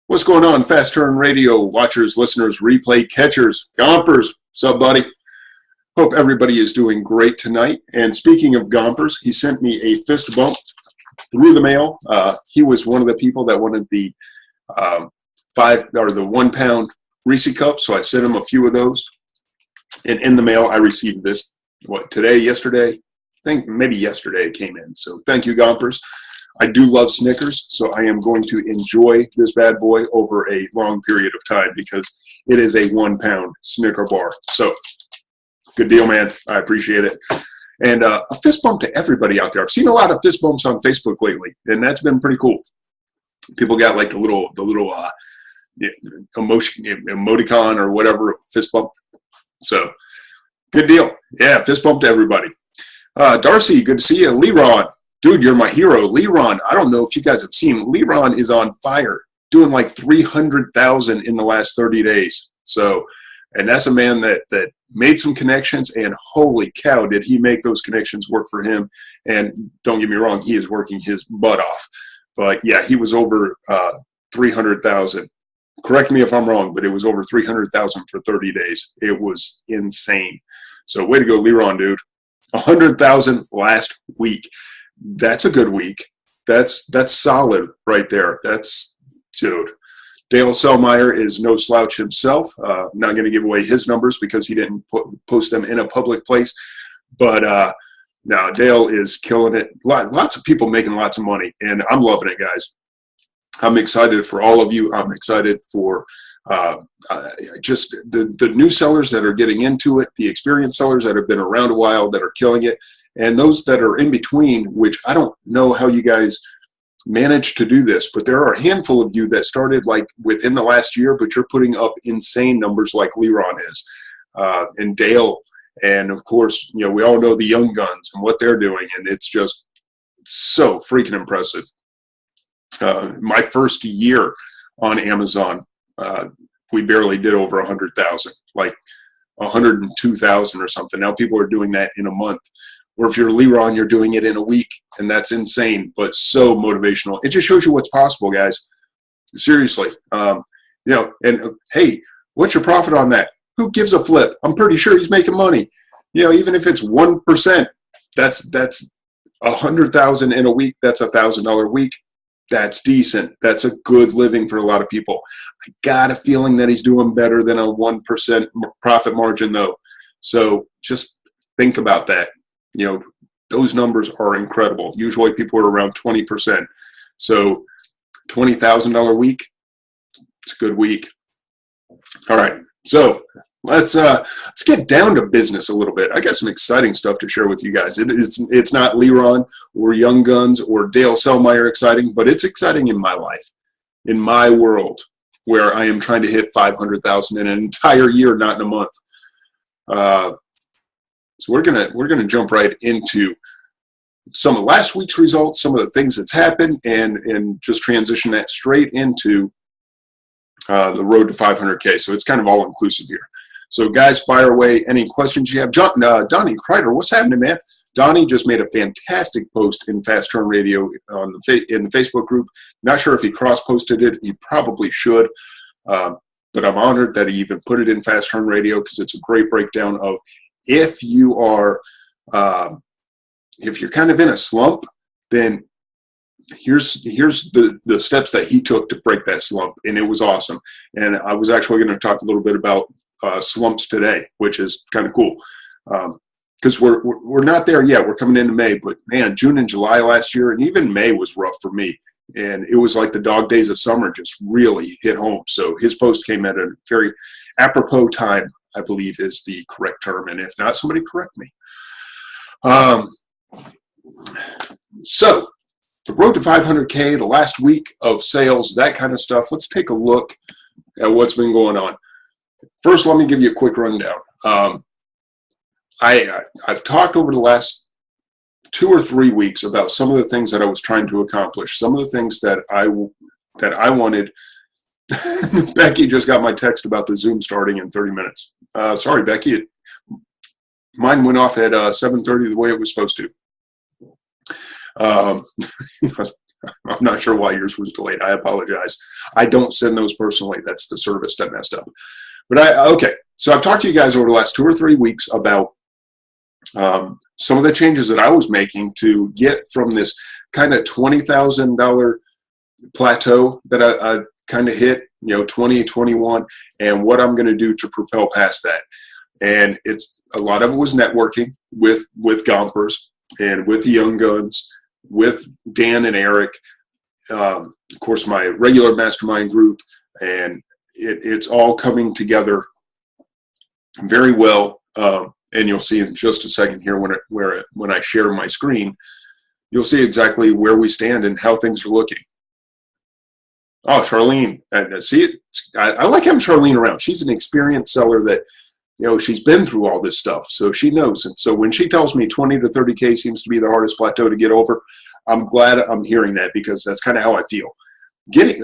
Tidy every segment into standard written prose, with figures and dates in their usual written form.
What's going on, Fast Turn Radio watchers, listeners, replay catchers, gompers? What's up, buddy? Hope everybody is doing great tonight. And speaking of gompers, he sent me a fist bump through the mail. He was one of the people that wanted the 1 pound Reese cup, so I sent him a few of those. And in the mail, I received this, yesterday? I think maybe yesterday it came in. So thank you, gompers. I do love Snickers, so I am going to enjoy this bad boy over a long period of time because it is a 1 pound Snicker bar. So, good deal, man. I appreciate it. And a fist bump to everybody out there. I've seen a lot of fist bumps on Facebook lately, and that's been pretty cool. People got like the little emoticon or whatever, fist bump. So, good deal. Yeah, fist bump to everybody. Darcy, good to see you. Leron. Dude, you're my hero. Leron, I don't know if you guys have seen, Leron is on fire, doing like 300,000 in the last 30 days. So, and that's a man that made some connections, and holy cow, did he make those connections work for him. And don't get me wrong, he is working his butt off. But yeah, he was over 300,000. Correct me if I'm wrong, but it was over 300,000 for 30 days. It was insane. So way to go, Leron, dude. 100,000 last week. That's a good week. That's solid right there. That's, dude. Dale Sellmeyer is no slouch himself. Not going to give away his numbers because he didn't post them in a public place. But no, Dale is killing it. Lots of people making lots of money, and I'm loving it, guys. I'm excited for all of you. I'm excited for just the new sellers that are getting into it, the experienced sellers that have been around a while that are killing it, and those that are in between, which I don't know how you guys manage to do this, but there are a handful of you that started like within the last year, but you're putting up insane numbers like Leron is, and Dale, and of course, you know, we all know the young guns and what they're doing, and it's just so freaking impressive. My first year on Amazon, we barely did over 100,000, like 102,000 or something. Now people are doing that in a month. Or if you're Leron, you're doing it in a week, and that's insane, but so motivational. It just shows you what's possible, guys. Seriously. You know, and hey, what's your profit on that? Who gives a flip? I'm pretty sure he's making money. You know, even if it's 1%, that's 100,000 in a week. That's $1,000 a week. That's decent. That's a good living for a lot of people. I got a feeling that he's doing better than a 1% profit margin, though. So just think about that. You know, those numbers are incredible. Usually people are around 20%. So $20,000 a week, it's a good week. All right. So let's get down to business a little bit. I got some exciting stuff to share with you guys. It's not Leron or Young Guns or Dale Sellmeyer exciting, but it's exciting in my life, in my world, where I am trying to hit 500,000 in an entire year, not in a month. So we're gonna jump right into some of last week's results, some of the things that's happened, and just transition that straight into the road to 500K. So it's kind of all inclusive here. So guys, fire away any questions you have. Donnie Kreider, what's happening, man? Donnie just made a fantastic post in Fast Turn Radio in the Facebook group. Not sure if he cross-posted it. He probably should. But I'm honored that he even put it in Fast Turn Radio because it's a great breakdown of if you are, if you're kind of in a slump, then here's the steps that he took to break that slump, and it was awesome. And I was actually going to talk a little bit about slumps today, which is kind of cool, because we're not there yet. We're coming into May, but man, June and July last year, and even May was rough for me. And it was like the dog days of summer just really hit home. So his post came at a very apropos time, I believe is the correct term. And if not, somebody correct me. So the road to 500K, the last week of sales, that kind of stuff. Let's take a look at what's been going on. First, let me give you a quick rundown. I've talked over the last 2 or 3 weeks about some of the things that I was trying to accomplish, some of the things that I wanted. Becky just got my text about the Zoom starting in 30 minutes. Sorry, Becky. Mine went off at 7:30 the way it was supposed to. I'm not sure why yours was delayed. I apologize. I don't send those personally. That's the service that messed up. But okay. So I've talked to you guys over the last 2 or 3 weeks about some of the changes that I was making to get from this kind of $20,000 plateau that I kind of hit, 2021, and what I'm going to do to propel past that. And it's a lot of it was networking with Gompers and with the Young Guns, with Dan and Eric, of course, my regular mastermind group, and it's all coming together very well. And you'll see in just a second here when I share my screen, you'll see exactly where we stand and how things are looking. Oh, Charlene, see, I like having Charlene around. She's an experienced seller that, she's been through all this stuff, so she knows. And so when she tells me 20 to 30K seems to be the hardest plateau to get over, I'm glad I'm hearing that, because that's kind of how I feel.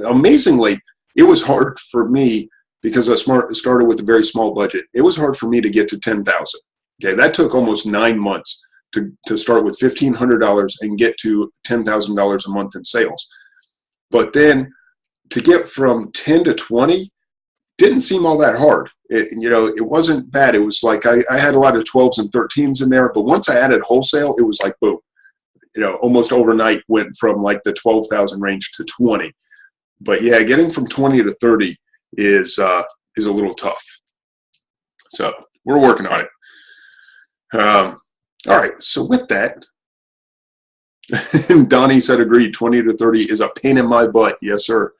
Amazingly, it was hard for me because I started with a very small budget. It was hard for me to get to 10,000. Okay, that took almost 9 months to start with $1,500 and get to $10,000 a month in sales. But then to get from 10 to 20 didn't seem all that hard. It wasn't bad. It was like I had a lot of 12s and 13s in there, but once I added wholesale, it was like boom. Almost overnight went from like the 12,000 range to 20. But yeah, getting from 20 to 30 is a little tough. So we're working on it. All right. So with that, Donnie said agreed. 20 to 30 is a pain in my butt. Yes, sir.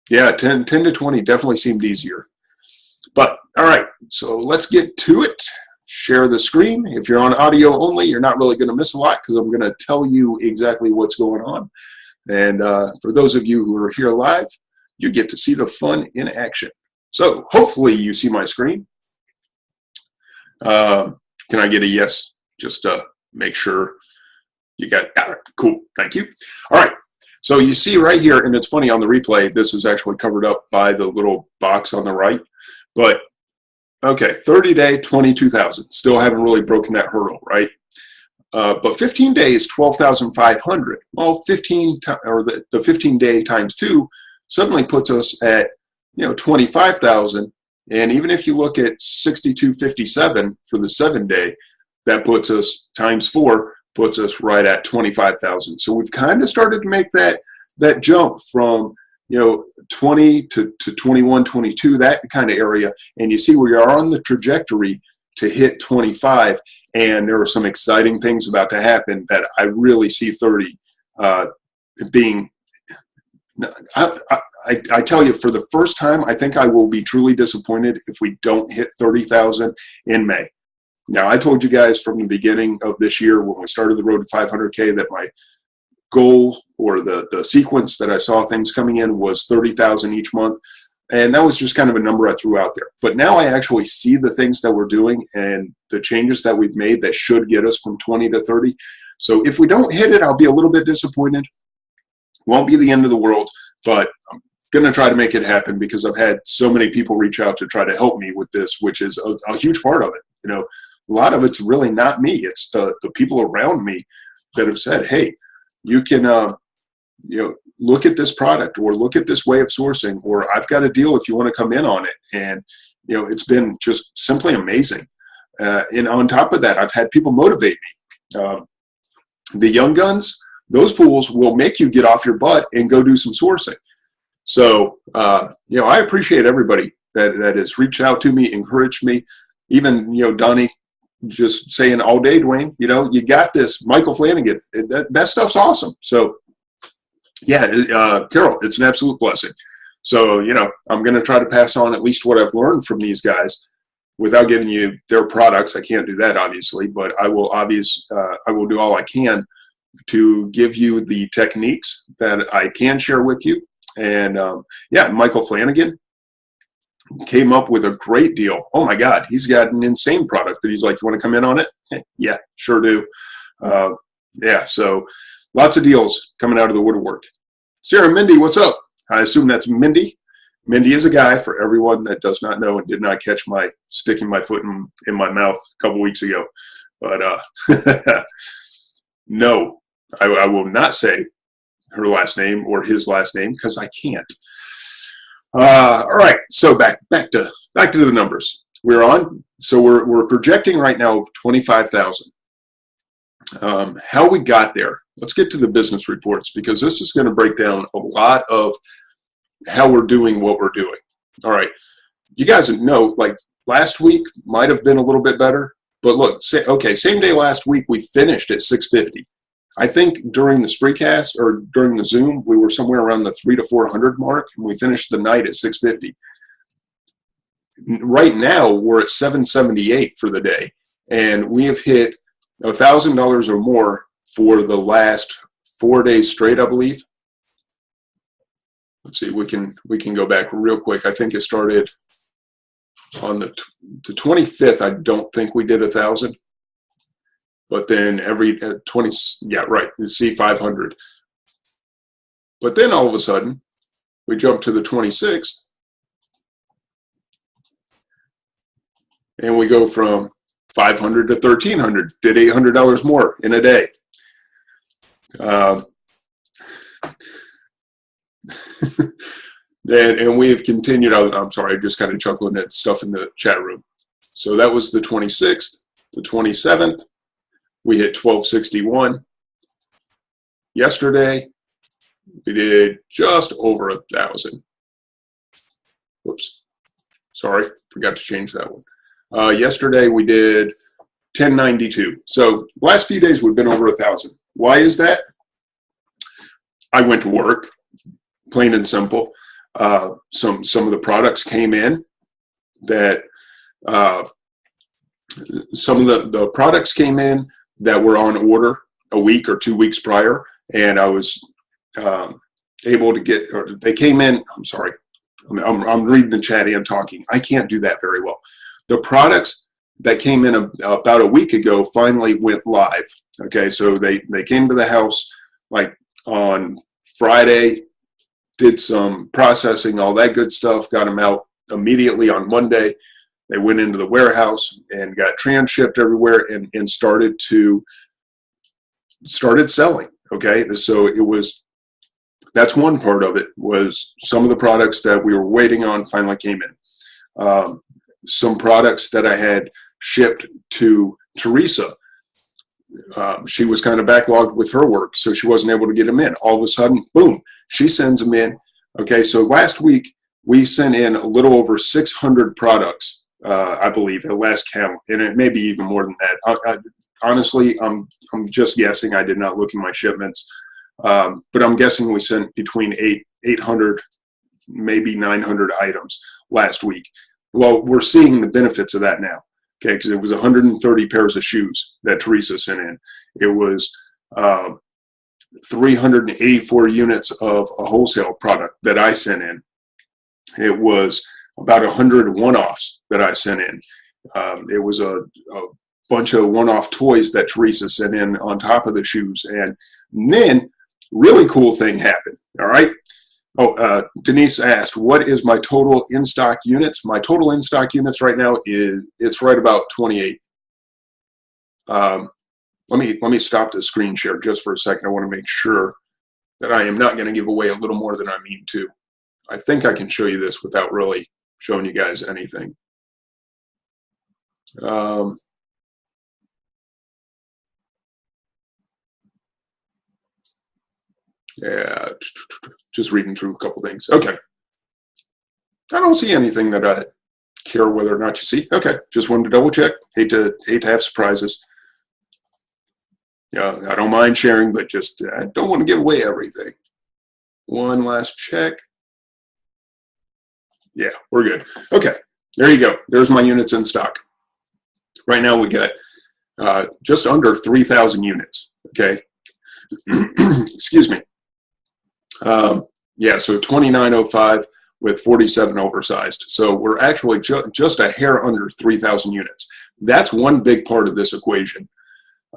Yeah, 10 to 20 definitely seemed easier. But all right. So let's get to it. Share the screen. If you're on audio only, you're not really going to miss a lot, because I'm going to tell you exactly what's going on. And for those of you who are here live, you get to see the fun in action. So hopefully you see my screen. Can I get a yes? Just to make sure you got it. Cool. Thank you. All right. So you see right here, and it's funny on the replay, this is actually covered up by the little box on the right. But okay, 30-day, 22,000. Still haven't really broken that hurdle, right? But 15 days, 12,500. Well, the 15-day times 2 suddenly puts us at 25,000. And even if you look at 62.57 for the 7-day, that puts us times 4 puts us right at 25,000. So we've kind of started to make that jump from 20 to 21, 22, that kind of area. And you see we are on the trajectory to hit 25. And there are some exciting things about to happen that I really see 30 being. I tell you, for the first time, I think I will be truly disappointed if we don't hit 30,000 in May. Now, I told you guys from the beginning of this year when we started the road to 500K that my goal, or the sequence that I saw things coming in, was 30,000 each month. And that was just kind of a number I threw out there. But now I actually see the things that we're doing and the changes that we've made that should get us from 20 to 30. So if we don't hit it, I'll be a little bit disappointed. Won't be the end of the world, but I'm going to try to make it happen, because I've had so many people reach out to try to help me with this, which is a huge part of it. A lot of it's really not me. It's the people around me that have said, hey, you can, look at this product, or look at this way of sourcing, or I've got a deal if you want to come in on it. And, it's been just simply amazing. And on top of that, I've had people motivate me. The Young Guns, those fools will make you get off your butt and go do some sourcing. So, I appreciate everybody that has reached out to me, encouraged me. Even, Donnie just saying all day, Duane, you got this. Michael Flanagan, that stuff's awesome. So, yeah, Carol, it's an absolute blessing. So, I'm going to try to pass on at least what I've learned from these guys without giving you their products. I can't do that, obviously, but I will do all I can to give you the techniques that I can share with you. And Michael Flanagan came up with a great deal. Oh my God, he's got an insane product that he's like, you want to come in on it? Yeah, sure do. So lots of deals coming out of the woodwork. Sarah Mindy, what's up? I assume that's Mindy. Mindy is a guy, for everyone that does not know and did not catch my sticking my foot in my mouth a couple weeks ago. But no, I will not say her last name or his last name because I can't. All right, so back to the numbers. We're on. So we're projecting right now 25,000. How we got there? Let's get to the business reports because this is going to break down a lot of how we're doing what we're doing. All right, you guys know like last week might have been a little bit better, but look, same day last week we finished at 650. I think during the Spreecast or during the Zoom, we were somewhere around the 300 to 400 mark, and we finished the night at 650. Right now, we're at 778 for the day, and we have hit $1,000 or more for the last 4 days straight, I believe. Let's see, we can go back real quick. I think it started on the 25th. I don't think we did 1,000. But then every 20, yeah, right, you see 500. But then all of a sudden, we jump to the 26th, and we go from 500 to 1,300, did $800 more in a day. And we have continued, I'm sorry, I'm just kind of chuckling at stuff in the chat room. So that was the 26th, the 27th. We hit 1261. Yesterday, we did just over 1,000. Whoops. Sorry, forgot to change that one. Yesterday, we did 1092. So last few days, we've been over 1,000. Why is that? I went to work, plain and simple. Some of the products came in that some of the products came in that were on order a week or 2 weeks prior, and I was able to get, or they came in, I'm sorry, I'm reading the chat and talking. I can't do that very well. The products that came in about a week ago finally went live. Okay, so they came to the house like on Friday, did some processing, all that good stuff, got them out immediately on Monday. They went into the warehouse and got transshipped everywhere and started selling. Okay, so that's one part of it, was some of the products that we were waiting on finally came in. Some products that I had shipped to Teresa, she was kind of backlogged with her work, so she wasn't able to get them in. All of a sudden, boom, she sends them in. Okay, so last week we sent in a little over 600 products, I believe, at last count, and it may be even more than that. Honestly, I'm just guessing. I did not look in my shipments, but I'm guessing we sent between 800, maybe 900 items last week. Well, we're seeing the benefits of that now. Okay, because it was 130 pairs of shoes that Teresa sent in. It was 384 units of a wholesale product that I sent in. It was about 100 one-offs that I sent in. It was a bunch of one-off toys that Teresa sent in on top of the shoes. And then, really cool thing happened, all right? Denise asked, what is my total in-stock units? My total in-stock units right now it's right about 28. Let me stop the screen share just for a second. I want to make sure that I am not going to give away a little more than I mean to. I think I can show you this without really showing you guys anything. Yeah, just reading through a couple things. Okay. I don't see anything that I care whether or not you see. Okay, just wanted to double check. Hate to have surprises. Yeah, I don't mind sharing, but just I don't want to give away everything. One last check. Yeah, we're good. Okay, there you go. There's my units in stock. Right now we got just under 3,000 units. Okay. Excuse me. Yeah, so 2905 with 47 oversized. So we're actually just a hair under 3,000 units. That's one big part of this equation.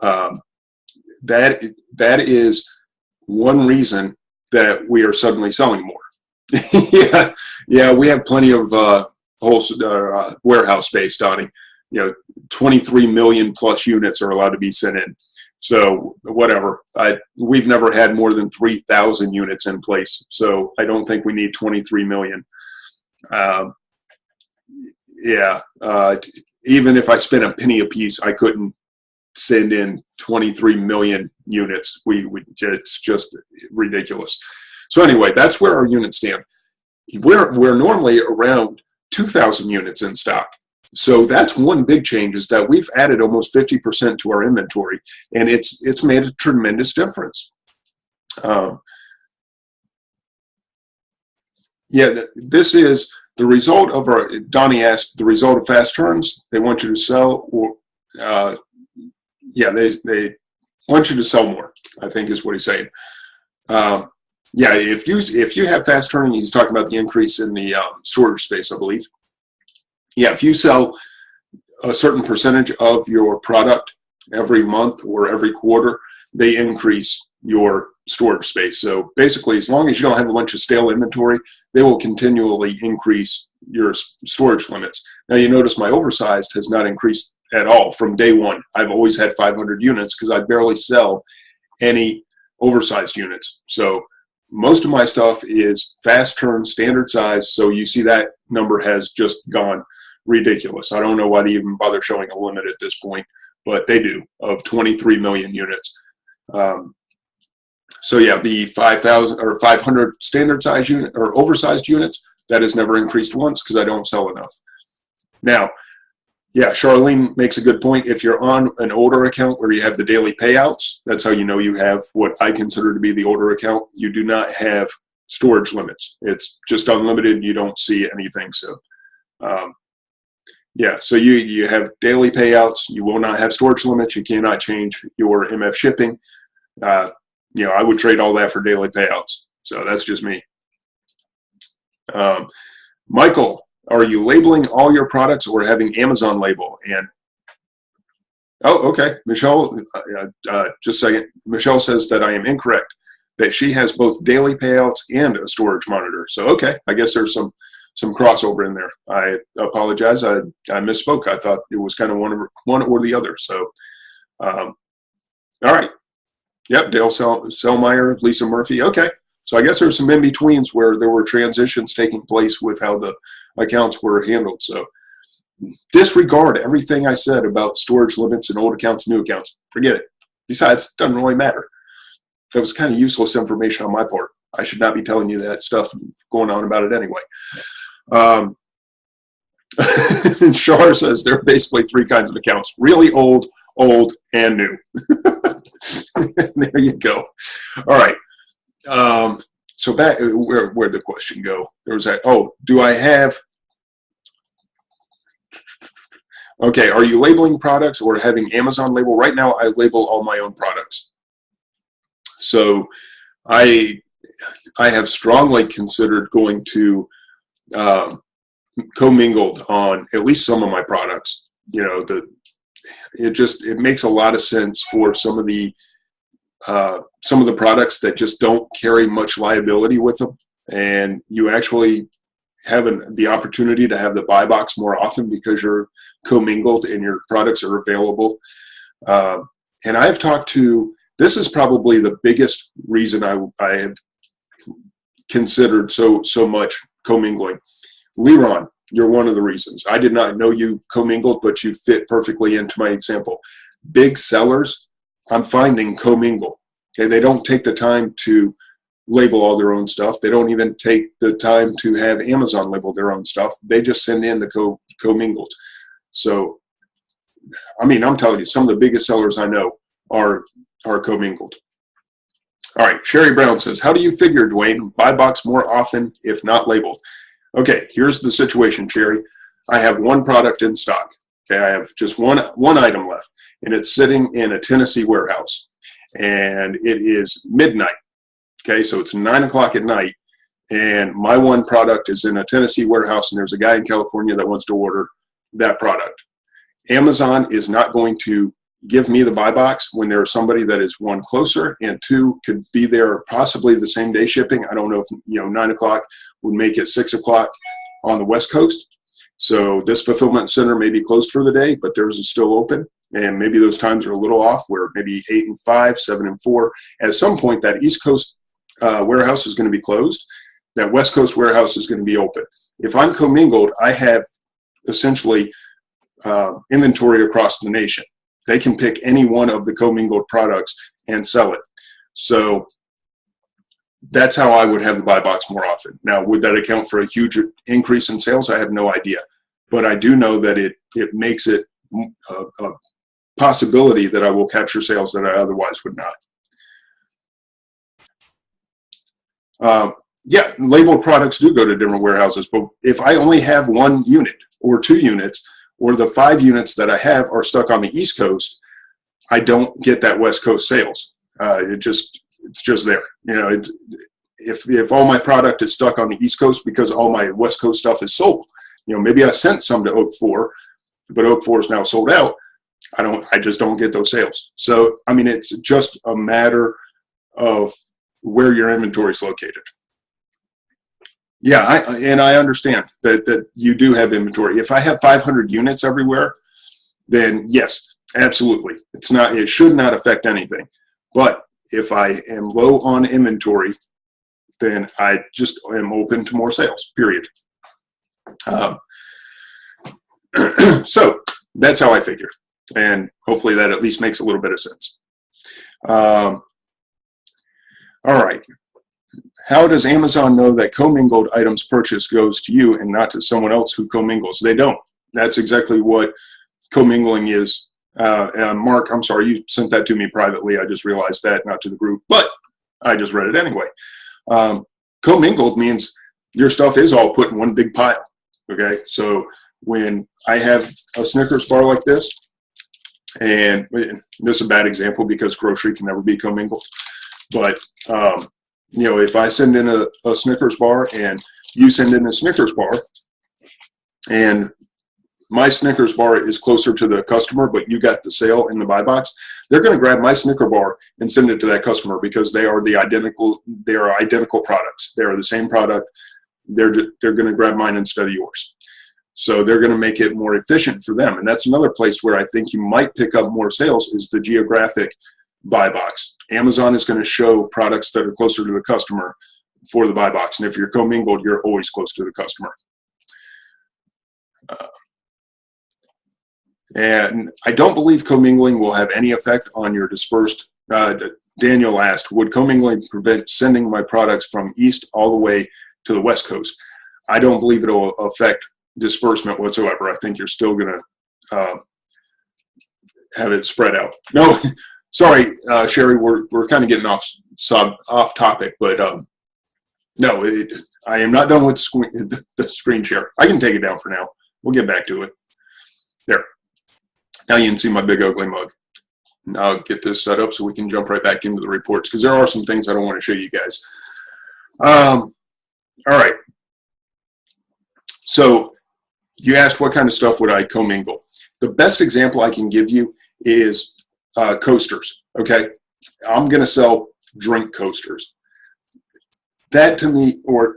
That is one reason that we are suddenly selling more. yeah, we have plenty of warehouse space, Donnie. 23 million plus units are allowed to be sent in. So whatever. We've never had more than 3,000 units in place, so I don't think we need 23 million. Yeah, even if I spent a penny a piece, I couldn't send in 23 million units. It's just ridiculous. So anyway, that's where our units stand. We're normally around 2,000 units in stock. So that's one big change, is that we've added almost 50% to our inventory, and it's made a tremendous difference. Yeah, this is the result of our, Donnie asked, the result of fast turns. They want you to sell, or yeah, they want you to sell more, I think is what he's saying. Yeah, if you have fast turning, he's talking about the increase in the storage space, I believe. Yeah, if you sell a certain percentage of your product every month or every quarter, they increase your storage space. So basically, as long as you don't have a bunch of stale inventory, they will continually increase your storage limits. Now, you notice my oversized has not increased at all from day one. I've always had 500 units because I barely sell any oversized units. So most of my stuff is fast turn, standard size. So you see that number has just gone ridiculous. I don't know why they even bother showing a limit at this point, but they do, of 23 million units. So yeah, the 5,000 or 500 standard size unit or oversized units, that has never increased once because I don't sell enough. Now, yeah, Charlene makes a good point. If you're on an older account where you have the daily payouts, that's how you know you have what I consider to be the older account. You do not have storage limits. It's just unlimited. You don't see anything. So, yeah, so you have daily payouts. You will not have storage limits. You cannot change your MF shipping. You know, I would trade all that for daily payouts. So that's just me. Michael, are you labeling all your products or having Amazon label? And oh, okay, Michelle, just a second. Michelle says that I am incorrect, that she has both daily payouts and a storage monitor. So okay, I guess there's some crossover in there. I apologize. I misspoke. I thought it was kind of one or the other. So, all right. Yep, Dale Selmeyer, Lisa Murphy. Okay. So I guess there's some in-betweens where there were transitions taking place with how the accounts were handled. So disregard everything I said about storage limits and old accounts, new accounts. Forget it. Besides, it doesn't really matter. That was kind of useless information on my part. I should not be telling you that stuff going on about it anyway. And Shar says there are basically three kinds of accounts: really old, and new. There you go. All right. So back where'd the question go? There was that. Oh, do I have? Okay. Are you labeling products or having Amazon label? Right now, I label all my own products. So I have strongly considered going to commingled on at least some of my products. You know, it makes a lot of sense for some of the products that just don't carry much liability with them, and you actually have the opportunity to have the buy box more often because you're commingled and your products are available. And I've talked to, this is probably the biggest reason I have considered so much commingling. Leron, you're one of the reasons. I did not know you commingled, but you fit perfectly into my example. Big sellers, I'm finding commingle. Okay, they don't take the time to label all their own stuff. They don't even take the time to have Amazon label their own stuff. They just send in the commingled. So, I mean, I'm telling you, some of the biggest sellers I know are commingled. All right, Sherry Brown says, how do you figure, Duane, buy box more often if not labeled? Okay, here's the situation, Sherry. I have one product in stock. Okay, I have just one item left, and it's sitting in a Tennessee warehouse, and it is midnight. Okay, so it's 9 o'clock at night, and my one product is in a Tennessee warehouse, and there's a guy in California that wants to order that product. Amazon is not going to give me the buy box when there's somebody that is, one, closer, and two, could be there possibly the same day shipping. I don't know if 9 o'clock would make it 6 o'clock on the West Coast. So this fulfillment center may be closed for the day, but theirs is still open. and maybe those times are a little off, where maybe 8 and 5, 7 and 4. At some point, that East Coast warehouse is going to be closed. That West Coast warehouse is going to be open. If I'm commingled, I have essentially inventory across the nation. They can pick any one of the commingled products and sell it. So that's how I would have the buy box more often. Now, would that account for a huge increase in sales? I have no idea. But I do know that it makes it a possibility that I will capture sales that I otherwise would not. Yeah, labeled products do go to different warehouses, but if I only have 1 unit or 2 units, or the 5 units that I have are stuck on the East Coast, I don't get that West Coast sales. It's just there. You know, if all my product is stuck on the East Coast because all my West Coast stuff is sold, you know, maybe I sent some to Oak 4, but Oak 4 is now sold out. I just don't get those sales. So, I mean, it's just a matter of where your inventory is located. Yeah, I understand that you do have inventory. If I have 500 units everywhere, then yes, absolutely. It should not affect anything. But if I am low on inventory, then I just am open to more sales, period. So that's how I figure. And hopefully that at least makes a little bit of sense. All right. How does Amazon know that commingled items purchased goes to you and not to someone else who commingles? They don't. That's exactly what commingling is. Mark, I'm sorry, you sent that to me privately. I just realized that, not to the group, but I just read it anyway. Commingled means your stuff is all put in one big pile. Okay, so when I have a Snickers bar like this, and this is a bad example because grocery can never be commingled, but you know, if I send in a Snickers bar and you send in a Snickers bar, and my Snickers bar is closer to the customer, but you got the sale in the buy box, they're going to grab my Snicker bar and send it to that customer because they are identical products. They are the same product. They're going to grab mine instead of yours. So they're going to make it more efficient for them. And that's another place where I think you might pick up more sales is the geographic buy box. Amazon is going to show products that are closer to the customer for the buy box. And if you're commingled, you're always close to the customer. And I don't believe commingling will have any effect on your dispersed. Daniel asked, would commingling prevent sending my products from east all the way to the West Coast? I don't believe it will affect disbursement whatsoever. I think you're still going to have it spread out. No, sorry, Sherry, we're kind of getting off topic, but no, I am not done with the screen share. I can take it down for now. We'll get back to it. There. Now you can see my big ugly mug. Now I'll get this set up so we can jump right back into the reports because there are some things I don't want to show you guys. All right. So you asked what kind of stuff would I commingle. The best example I can give you is coasters. Okay, I'm going to sell drink coasters. That to me, or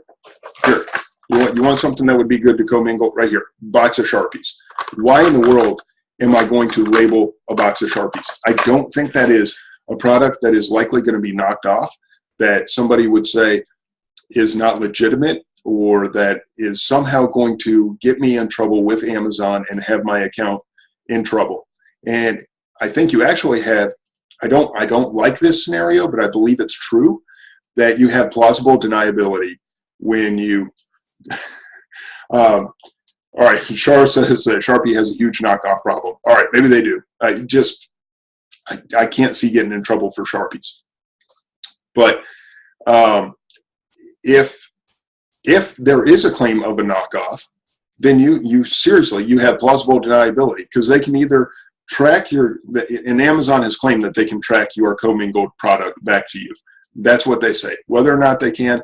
here, you want something that would be good to commingle? Right here, box of Sharpies. Why in the world am I going to label a box of Sharpies? I don't think that is a product that is likely going to be knocked off, that somebody would say is not legitimate, or that is somehow going to get me in trouble with Amazon and have my account in trouble. And I think you actually have, I don't like this scenario, but I believe it's true, that you have plausible deniability when you, all right, Shar says that Sharpie has a huge knockoff problem. All right, maybe they do. I can't see getting in trouble for Sharpies. But if there is a claim of a knockoff, then you seriously, you have plausible deniability, because they can either track and Amazon has claimed that they can track your commingled product back to you. That's what they say. Whether or not they can,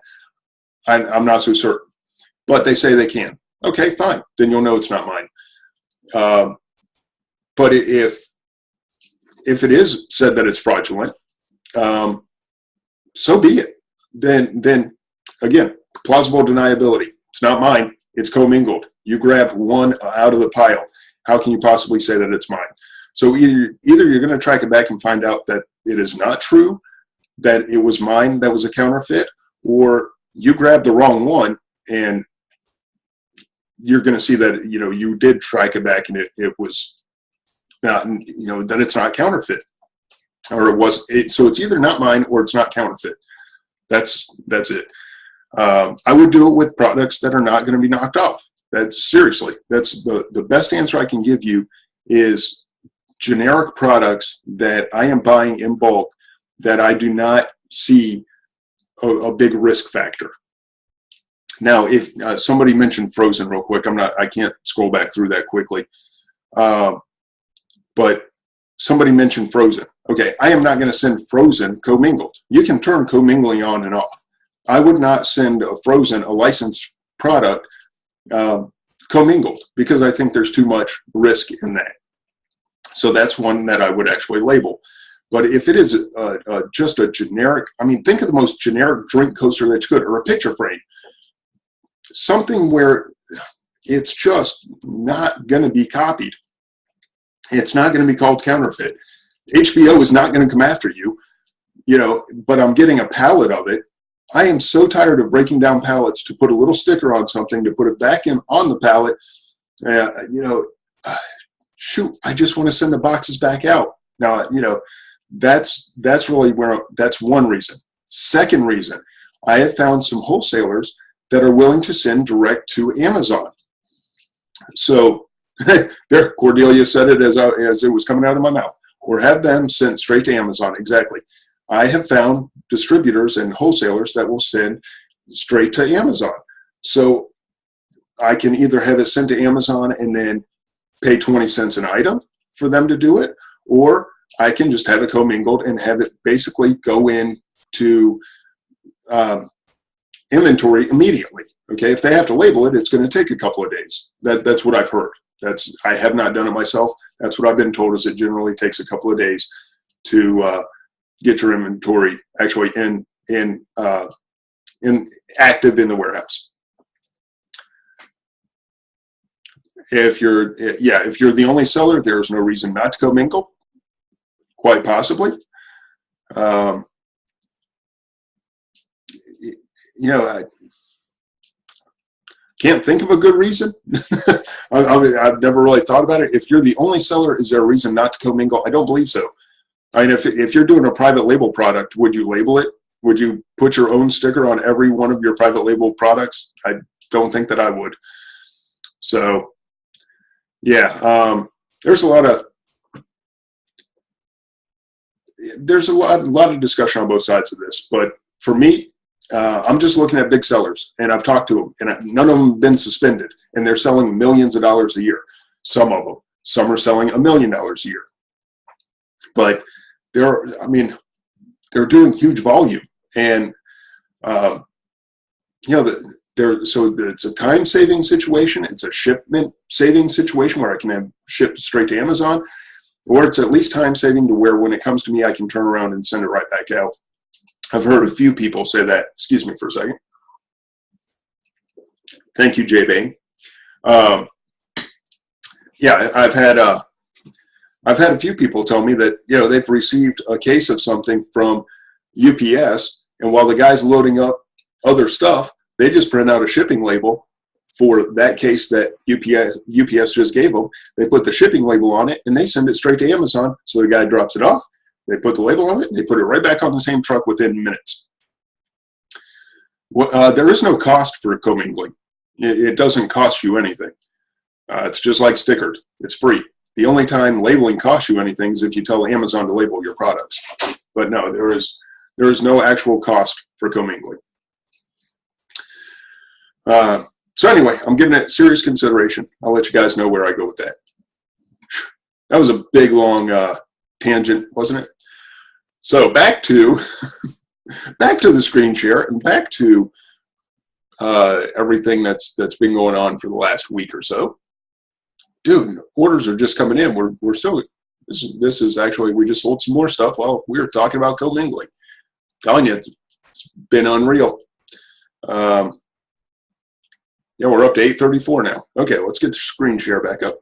I'm not so certain. But they say they can. Okay, fine. Then you'll know it's not mine. But if it is said that it's fraudulent, so be it. Then again, plausible deniability. It's not mine. It's commingled. You grabbed one out of the pile. How can you possibly say that it's mine? So either you're going to track it back and find out that it is not true, that it was mine that was a counterfeit, or you grabbed the wrong one, and you're going to see that, you know, you did track it back and it was not, you know, that it's not counterfeit, or so it's either not mine or it's not counterfeit. That's it. I would do it with products that are not going to be knocked off. Seriously, that's the best answer I can give you, is generic products that I am buying in bulk that I do not see a big risk factor. Now, if somebody mentioned frozen real quick, I can't scroll back through that quickly. But somebody mentioned frozen. Okay, I am not going to send frozen commingled. You can turn commingling on and off. I would not send a frozen, a licensed product, commingled, because I think there's too much risk in that. So that's one that I would actually label. But if it is just a generic, I mean, think of the most generic drink coaster that you could, or a picture frame. Something where it's just not going to be copied. It's not going to be called counterfeit. HBO is not going to come after you, you know, but I'm getting a pallet of it. I am so tired of breaking down pallets to put a little sticker on something, to put it back in on the pallet. You know, shoot, I just want to send the boxes back out. Now, you know, that's really that's one reason. Second reason, I have found some wholesalers that are willing to send direct to Amazon. So there, Cordelia said it as it was coming out of my mouth, or have them sent straight to Amazon. Exactly. I have found distributors and wholesalers that will send straight to Amazon. So I can either have it sent to Amazon and then pay 20 cents an item for them to do it, or I can just have it commingled and have it basically go into inventory immediately. Okay, if they have to label it, it's going to take a couple of days. That's what I've heard. I have not done it myself. That's what I've been told, is it generally takes a couple of days to get your inventory actually in active in the warehouse. If you're the only seller, there's no reason not to commingle. Quite possibly. You know, I can't think of a good reason. I've never really thought about it. If you're the only seller, is there a reason not to commingle? I don't believe so. I mean, if you're doing a private label product, would you label it? Would you put your own sticker on every one of your private label products? I don't think that I would. So, yeah, there's a lot of discussion on both sides of this. But for me, I'm just looking at big sellers, and I've talked to them, and none of them have been suspended, and they're selling millions of dollars a year. Some of them. Some are selling $1 million a year. But they're doing huge volume, and you know, so it's a time-saving situation. It's a shipment-saving situation where I can have shipped straight to Amazon, or it's at least time-saving to where when it comes to me, I can turn around and send it right back out. I've heard a few people say that. Excuse me for a second. Thank you, Jay Bain. Yeah, I've had a few people tell me that, you know, they've received a case of something from UPS, and while the guy's loading up other stuff, they just print out a shipping label for that case that UPS just gave them. They put the shipping label on it, and they send it straight to Amazon. So the guy drops it off. They put the label on it, and they put it right back on the same truck within minutes. There is no cost for commingling. It doesn't cost you anything. It's just like stickered. It's free. The only time labeling costs you anything is if you tell Amazon to label your products. But no, there is no actual cost for commingling. So anyway, I'm giving it serious consideration. I'll let you guys know where I go with that. That was a big, long tangent, wasn't it? So back to the screen share, and back to everything that's been going on for the last week or so. Dude, orders are just coming in. We're still. This is actually, we just sold some more stuff while we were talking about commingling. Telling you, it's been unreal. Yeah, we're up to 834 now. Okay, let's get the screen share back up.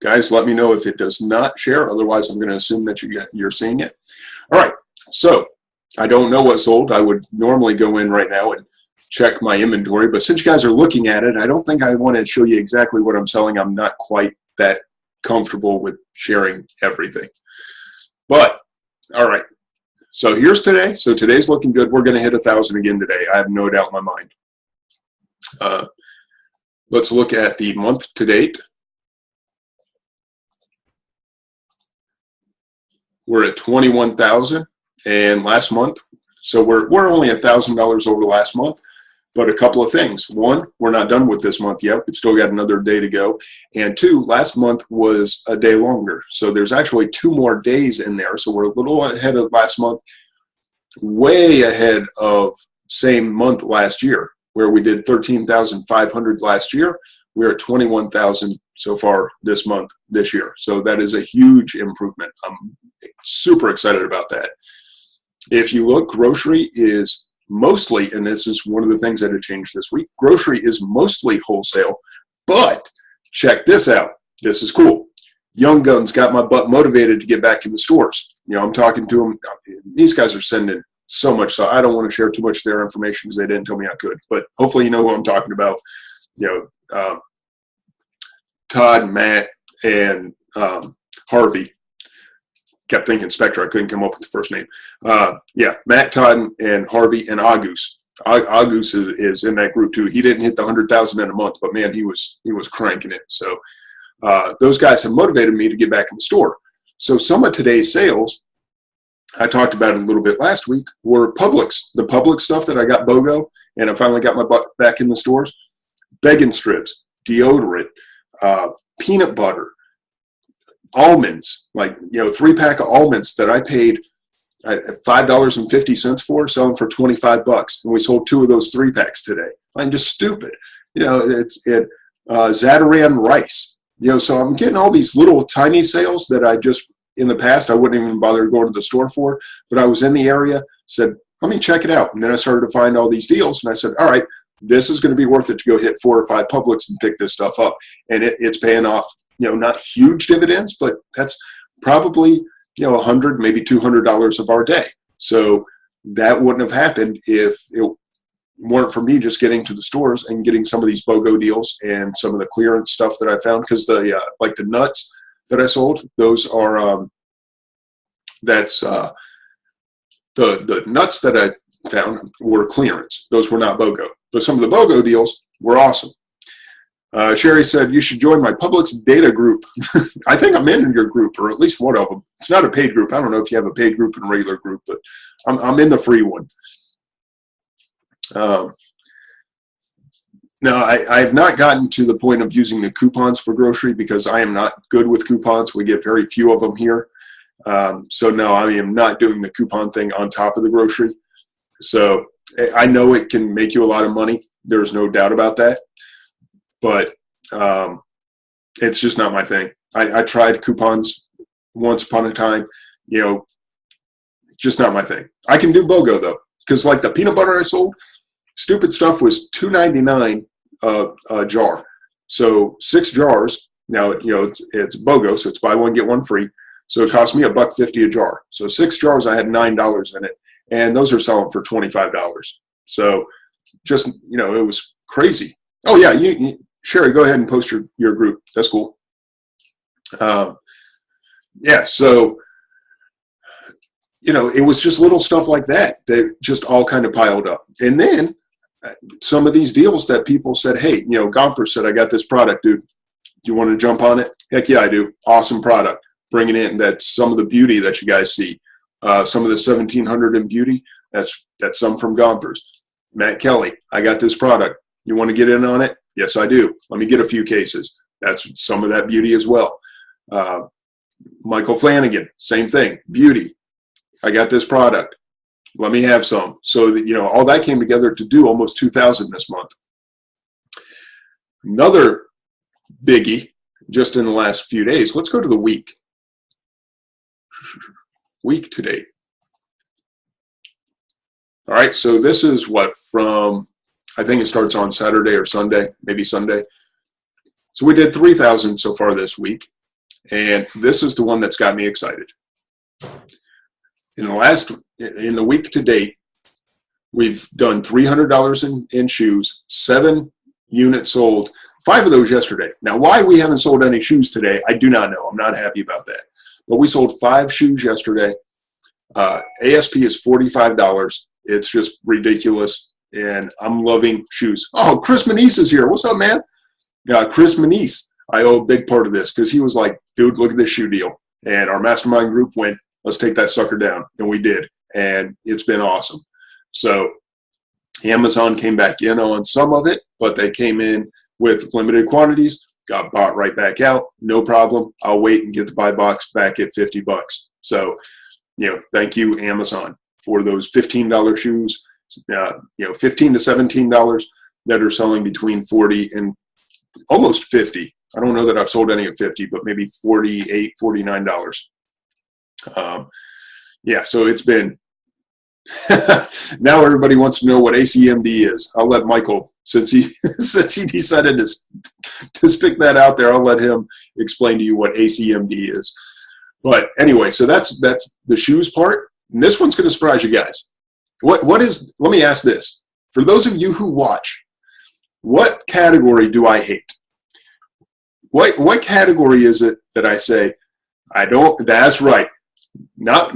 Guys, let me know if it does not share. Otherwise, I'm going to assume that you're seeing it. All right. So I don't know what sold. I would normally go in right now and check my inventory. But since you guys are looking at it, I don't think I want to show you exactly what I'm selling. I'm not quite that comfortable with sharing everything. But, all right. So here's today. So today's looking good. We're going to hit 1,000 again today. I have no doubt in my mind. Let's look at the month to date. We're at 21,000, and last month, so we're only $1,000 over last month. But a couple of things. One, we're not done with this month yet. We've still got another day to go. And two, last month was a day longer. So there's actually 2 more days in there. So we're a little ahead of last month, way ahead of same month last year, where we did 13,500 last year. We're at 21,000 so far this month, this year. So that is a huge improvement. I'm super excited about that. If you look, grocery is mostly, and this is one of the things that have changed this week, grocery is mostly wholesale, but check this out. This is cool. Young Guns got my butt motivated to get back in the stores. You know, I'm talking to them. These guys are sending so much, so I don't want to share too much of their information because they didn't tell me I could, but hopefully you know who I'm talking about. You know, Todd, Matt, and Harvey. Kept thinking Spectre. I couldn't come up with the first name. Yeah, Matt, Todd, and Harvey, and August. August is in that group too. He didn't hit the 100,000 in a month, but man, he was cranking it. So those guys have motivated me to get back in the store. So some of today's sales, I talked about it a little bit last week, were Publix. The Publix stuff that I got BOGO, and I finally got my butt back in the stores. Bacon strips, deodorant, peanut butter, almonds, like, you know, 3-pack of almonds that I paid $5.50 for, selling for $25, and we sold 2 of those 3-packs today. I'm just stupid, you know. Zatarain rice, you know. So I'm getting all these little tiny sales that I just, in the past, I wouldn't even bother going to the store for, but I was in the area, said, let me check it out, and then I started to find all these deals, and I said, all right, this is going to be worth it to go hit 4 or 5 Publix and pick this stuff up, and it's paying off. You know, not huge dividends, but that's probably, you know, $100, maybe $200 of our day. So that wouldn't have happened if it weren't for me just getting to the stores and getting some of these BOGO deals and some of the clearance stuff that I found. Because the like the nuts that I sold, those are the nuts that I found were clearance. Those were not BOGO, but some of the BOGO deals were awesome. Sherry said, you should join my Publix data group. I think I'm in your group, or at least one of them. It's not a paid group. I don't know if you have a paid group and a regular group, but I'm in the free one. No, I have not gotten to the point of using the coupons for grocery because I am not good with coupons. We get very few of them here. So no, I am not doing the coupon thing on top of the grocery. So I know it can make you a lot of money. There's no doubt about that. But it's just not my thing. I tried coupons once upon a time, you know, just not my thing. I can do BOGO though, because like the peanut butter I sold, stupid stuff was $2.99 a jar. So 6 jars. Now, you know, it's BOGO, so it's buy one get one free. So it cost me $1.50 a jar. So 6 jars, I had $9 in it, and those are selling for $25. So just, you know, it was crazy. Oh yeah, Sherry, go ahead and post your group. That's cool. Yeah, so, you know, it was just little stuff like that just all kind of piled up. And then some of these deals that people said, hey, you know, Gomper said, I got this product, dude. Do you want to jump on it? Heck yeah, I do. Awesome product. Bringing in that's some of the beauty that you guys see. Some of the 1700 in beauty, that's some from Gompers. Matt Kelly, I got this product. You want to get in on it? Yes, I do. Let me get a few cases. That's some of that beauty as well. Michael Flanagan, same thing. Beauty. I got this product. Let me have some. So that, you know, all that came together to do almost 2,000 this month. Another biggie, just in the last few days. Let's go to the week. Week to date. All right, so this is what from, I think it starts on Saturday or Sunday, maybe Sunday. So we did 3,000 so far this week. And this is the one that's got me excited. In the week to date, we've done $300 in shoes, 7 units sold, 5 of those yesterday. Now, why we haven't sold any shoes today, I do not know. I'm not happy about that. But we sold 5 shoes yesterday. ASP is $45. It's just ridiculous, and I'm loving shoes. Oh, Chris Manise is here. What's up, man? Chris Manise. I owe a big part of this because he was like, dude, look at this shoe deal. And our mastermind group went, let's take that sucker down. And we did. And it's been awesome. So Amazon came back in on some of it, but they came in with limited quantities, got bought right back out. No problem. I'll wait and get the buy box back at $50. So, thank you, Amazon, for those $15 shoes, $15 to $17 that are selling between 40 and almost 50. I don't know that I've sold any at 50, but maybe $48, $49. So it's been, now everybody wants to know what ACMD is. I'll let Michael, since he decided to stick that out there, I'll let him explain to you what ACMD is. But anyway, so that's the shoes part. And this one's going to surprise you guys. Let me ask this. For those of you who watch, what category do I hate? What category is it that I say, I don't, that's right. No.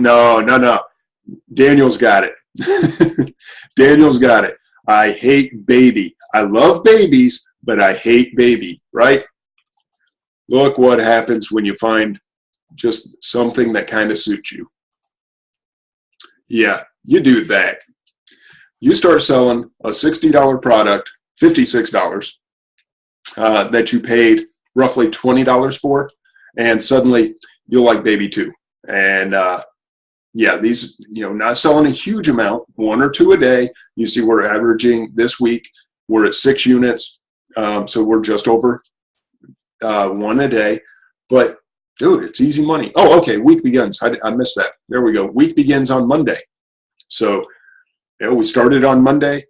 Daniel's got it. Daniel's got it. I hate baby. I love babies, but I hate baby, right? Look what happens when you find just something that kind of suits you. Yeah, you do that. You start selling a $60 product, $56, that you paid roughly $20 for, and suddenly you'll like baby too. And these, not selling a huge amount, 1 or 2 a day. You see we're averaging this week, we're at 6 units. So we're just over 1 a day. But dude, it's easy money. Oh, okay, week begins. I missed that. There we go. Week begins on Monday. So we started on Monday.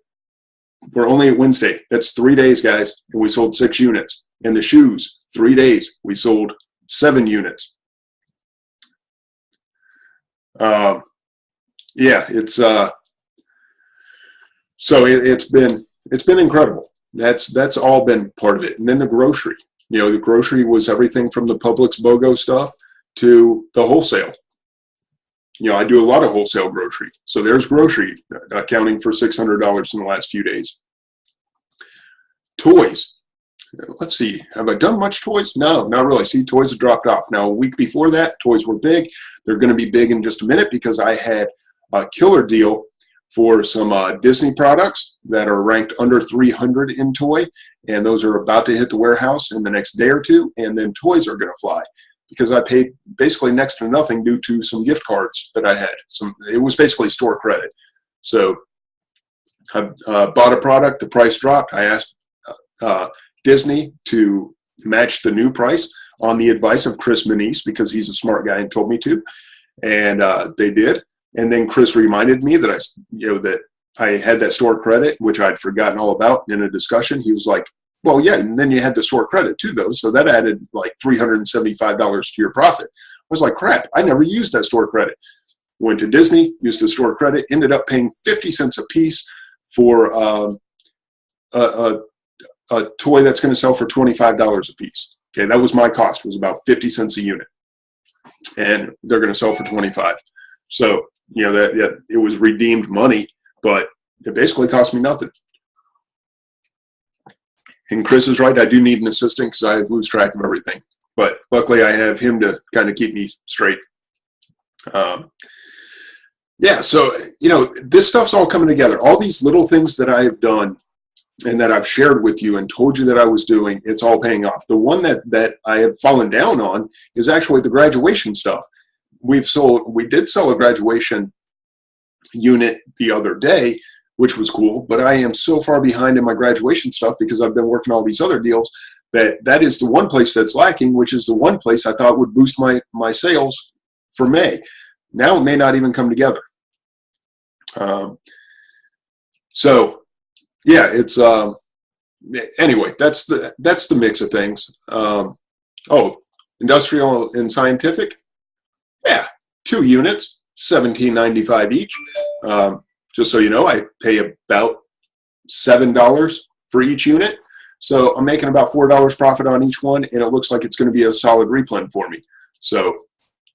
We're only at Wednesday. That's 3 days, guys. And we sold 6 units. And the shoes, 3 days, we sold 7 units. It's been incredible. That's all been part of it. And then the grocery, the grocery was everything from the Publix BOGO stuff to the wholesale. I do a lot of wholesale grocery. So there's grocery accounting for $600 in the last few days. Toys. Let's see. Have I done much toys? No, not really. See, toys have dropped off. Now, a week before that, toys were big. They're going to be big in just a minute because I had a killer deal for some Disney products that are ranked under 300 in toy. And those are about to hit the warehouse in the next day or two. And then toys are going to fly because I paid basically next to nothing due to some gift cards that I had. It was basically store credit. So I bought a product. The price dropped. I asked Disney to match the new price on the advice of Chris Manise because he's a smart guy and told me to, and they did. And then Chris reminded me that I had that store credit, which I'd forgotten all about in a discussion. He was like, "Well, yeah, and then you had the store credit too, though, so that added like $375 to your profit." I was like, "Crap! I never used that store credit." Went to Disney, used the store credit, ended up paying 50 cents a piece for a toy that's going to sell for $25 a piece. Okay, that was my cost, was about 50 cents a unit. And they're going to sell for 25. So, that it was redeemed money, but it basically cost me nothing. And Chris is right, I do need an assistant because I lose track of everything. But luckily I have him to kind of keep me straight. So, this stuff's all coming together. All these little things that I have done and that I've shared with you and told you that I was doing, it's all paying off. The one that I have fallen down on is actually the graduation stuff. We did sell a graduation unit the other day, which was cool, but I am so far behind in my graduation stuff because I've been working all these other deals that is the one place that's lacking, which is the one place I thought would boost my sales for May. Now it may not even come together. It's anyway, that's the mix of things. Industrial and scientific, yeah, 2 units, $17.95 each. Just so you know, I pay about $7 for each unit. So I'm making about $4 profit on each one, and it looks like it's going to be a solid replen for me. So,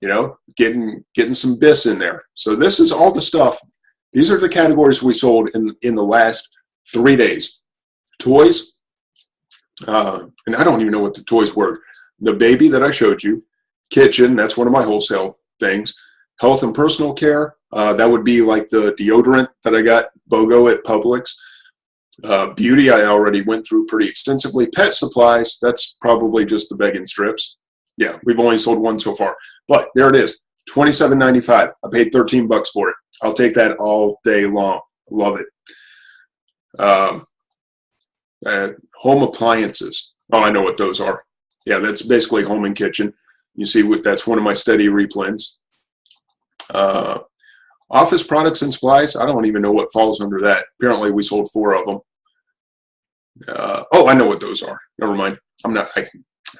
you know, getting some bis in there. So this is all the stuff. These are the categories we sold in the last 3 days. Toys, and I don't even know what the toys were. The baby that I showed you, kitchen, that's one of my wholesale things. Health and personal care, that would be like the deodorant that I got BOGO at Publix. Beauty, I already went through pretty extensively. Pet supplies, that's probably just the begging strips. Yeah, we've only sold one so far. But there it is, $27.95. I paid $13 for it. I'll take that all day long. Love it. Home appliances. Oh, I know what those are. Yeah, that's basically home and kitchen. You see, that's one of my steady replens. Office products and supplies. I don't even know what falls under that. Apparently, we sold 4 of them. Oh, I know what those are. Never mind. I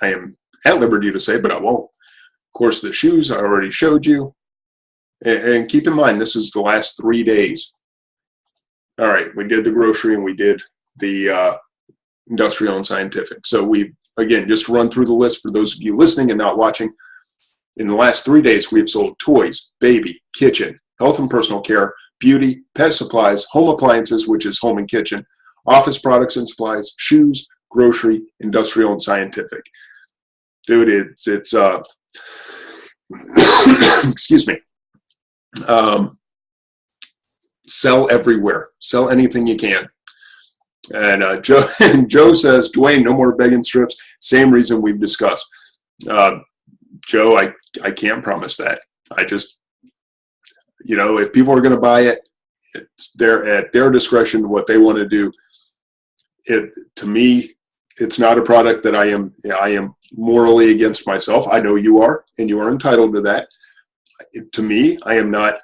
am at liberty to say, but I won't. Of course, the shoes I already showed you. And keep in mind, this is the last 3 days. All right, we did the grocery and we did the industrial and scientific. So we, again, just run through the list for those of you listening and not watching. In the last 3 days, we've sold toys, baby, kitchen, health and personal care, beauty, pet supplies, home appliances, which is home and kitchen, office products and supplies, shoes, grocery, industrial, and scientific. Dude, it's excuse me. Sell everywhere. Sell anything you can. And Joe says, Duane, no more begging strips. Same reason we've discussed. Joe, I can't promise that. I just, you know, if people are going to buy it, it's at their discretion what they want to do. To me, it's not a product that I am morally against myself. I know you are, and you are entitled to that. To me, I am not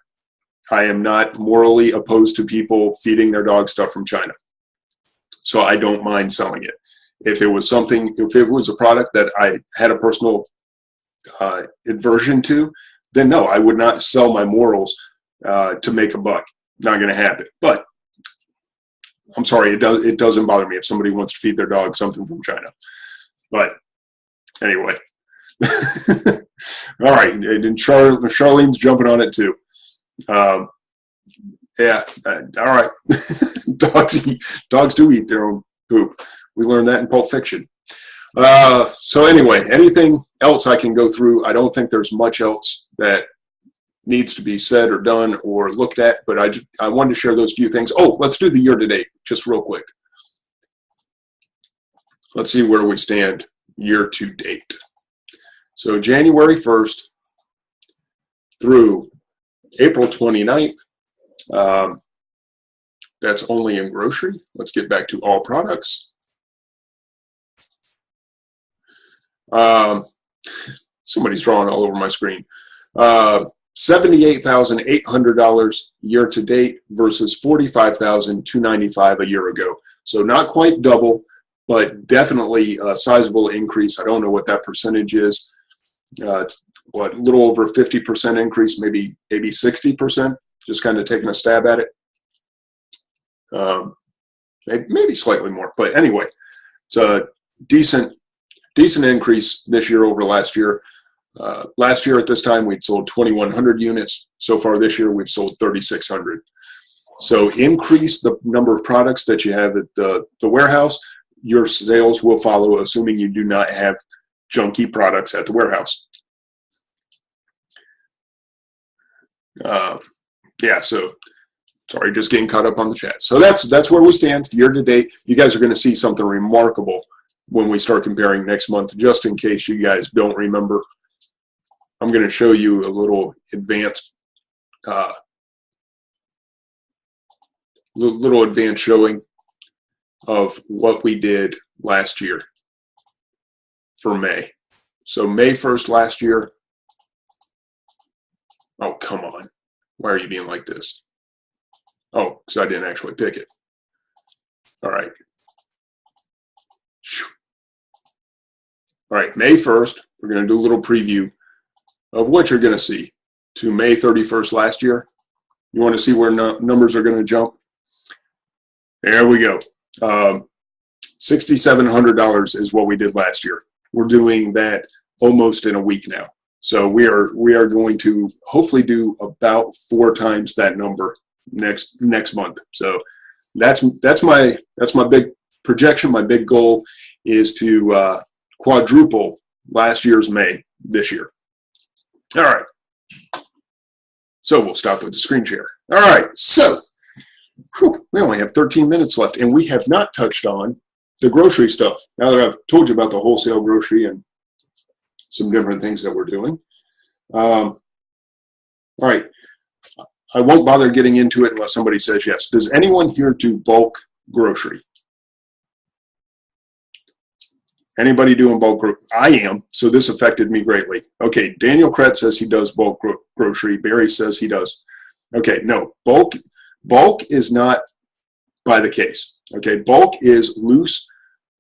morally opposed to people feeding their dog stuff from China. So I don't mind selling it. If it was a product that I had a personal aversion to, then no, I would not sell my morals to make a buck. Not going to happen. But I'm sorry, it doesn't bother me if somebody wants to feed their dog something from China. But anyway. All right, and Charlene's jumping on it too. Yeah, all right. Dogs do eat their own poop. We learned that in Pulp Fiction. So anyway, anything else I can go through? I don't think there's much else that needs to be said or done or looked at, but I wanted to share those few things. Oh, let's do the year to date, just real quick. Let's see where we stand year to date. So January 1st through April 29th, that's only in grocery. Let's get back to all products. Somebody's drawing all over my screen. $78,800 year to date versus $45,295 a year ago. So not quite double, but definitely a sizable increase. I don't know what that percentage is. It's a little over 50% increase, maybe 60%. Just kind of taking a stab at it. Maybe slightly more, but anyway, it's a decent increase this year over last year. Last year at this time, we'd sold 2,100 units. So far this year, we've sold 3,600. So increase the number of products that you have at the warehouse. Your sales will follow, assuming you do not have junky products at the warehouse. Yeah, so sorry, just getting caught up on the chat. So that's where we stand year to date. You guys are going to see something remarkable when we start comparing next month, just in case you guys don't remember. I'm going to show you a little advanced showing of what we did last year for May. So May 1st last year. Oh, come on. Why are you being like this? Oh, because I didn't actually pick it. All right. All right, May 1st, we're going to do a little preview of what you're going to see to May 31st last year. You want to see where numbers are going to jump? There we go. $6,700 is what we did last year. We're doing that almost in a week now. So we are going to hopefully do about 4 times that number next month. So that's my big projection. My big goal is to quadruple last year's May this year. All right. So we'll stop with the screen share. All right. So we only have 13 minutes left, and we have not touched on the grocery stuff. Now that I've told you about the wholesale grocery and some different things that we're doing. All right. I won't bother getting into it unless somebody says yes. Does anyone here do bulk grocery? Anybody doing bulk grocery? I am, so this affected me greatly. Okay, Daniel Kretz says he does bulk grocery. Barry says he does. Okay, no, bulk is not by the case. Okay, bulk is loose,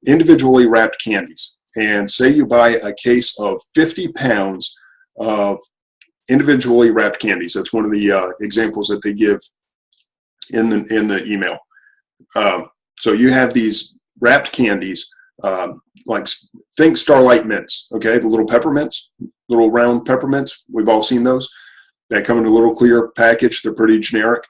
individually wrapped candies. And say you buy a case of 50 pounds of individually wrapped candies. That's one of the examples that they give in the email. So you have these wrapped candies, like think Starlight Mints, okay? The little peppermints, little round peppermints. We've all seen those. They come in a little clear package. They're pretty generic.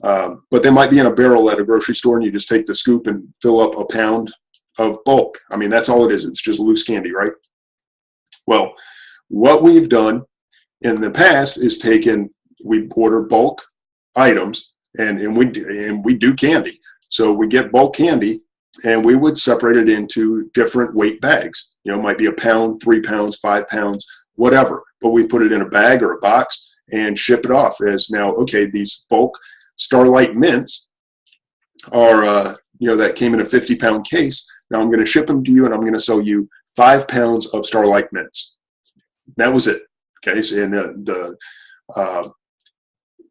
But they might be in a barrel at a grocery store, and you just take the scoop and fill up a pound of bulk. I mean, that's all it is. It's just loose candy, right? Well, what we've done in the past is we order bulk items, and we do candy. So we get bulk candy, and we would separate it into different weight bags. You know, it might be a pound, 3 pounds, 5 pounds, whatever. But we put it in a bag or a box and ship it off as now, okay, these bulk Starlight Mints are, that came in a 50-pound case. Now I'm going to ship them to you, and I'm going to sell you 5 pounds of Starlight Mints. That was it. Okay, so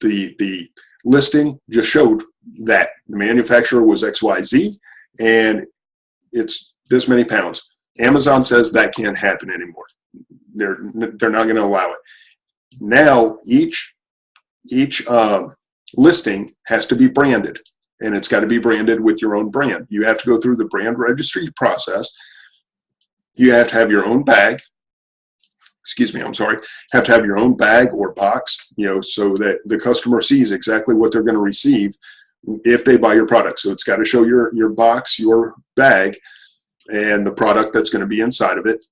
the listing just showed that the manufacturer was XYZ, and it's this many pounds. Amazon says that can't happen anymore. They're not going to allow it. Now each listing has to be branded, and it's got to be branded with your own brand. You have to go through the brand registry process. You have to have your own bag. Have to have your own bag or box, so that the customer sees exactly what they're going to receive if they buy your product. So it's got to show your box, your bag, and the product that's going to be inside of it.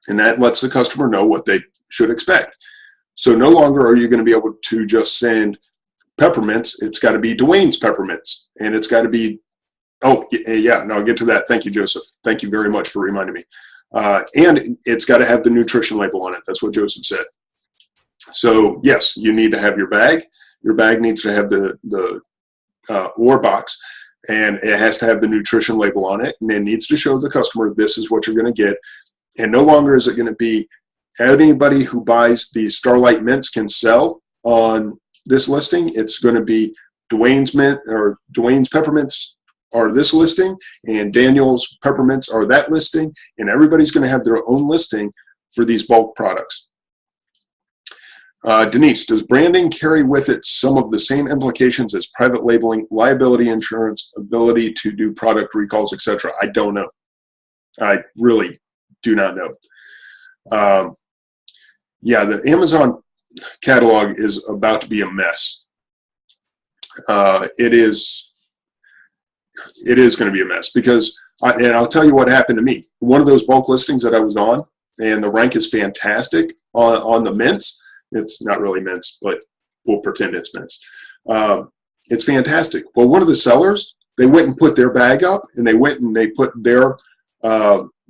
And that lets the customer know what they should expect. So no longer are you going to be able to just send peppermints. It's got to be Duane's peppermints, and it's got to be, I'll get to that. Thank you, Joseph. Thank you very much for reminding me. And it's got to have the nutrition label on it. That's what Joseph said. So yes, you need to have your bag. Your bag needs to have the ore box, and it has to have the nutrition label on it, and it needs to show the customer this is what you're going to get. And no longer is it going to be anybody who buys the Starlight Mints can sell on this listing. It's going to be Duane's mint or Duane's peppermints are this listing, and Daniel's peppermints are that listing, and everybody's going to have their own listing for these bulk products. Denise, does branding carry with it some of the same implications as private labeling, liability insurance, ability to do product recalls, etc.? I don't know. I really do not know. The Amazon catalog is about to be a mess. It is going to be a mess because, and I'll tell you what happened to me. One of those bulk listings that I was on, and the rank is fantastic on the mints. It's not really mints, but we'll pretend it's mints. It's fantastic. Well, one of the sellers, they went and put their bag up, and they put their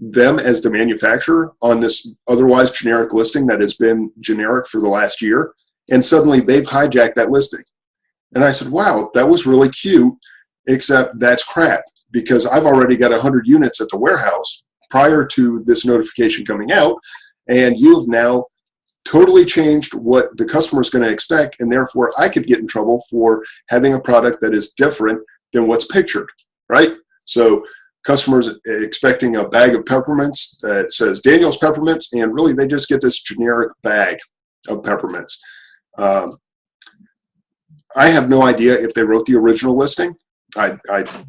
them as the manufacturer on this otherwise generic listing that has been generic for the last year, and suddenly they've hijacked that listing. And I said, wow, that was really cute, except that's crap, because I've already got 100 units at the warehouse prior to this notification coming out, and you've now totally changed what the customer is going to expect, and therefore I could get in trouble for having a product that is different than what's pictured, right? So customers expecting a bag of peppermints that says Daniel's Peppermints, and really they just get this generic bag of peppermints. I have no idea if they wrote the original listing. I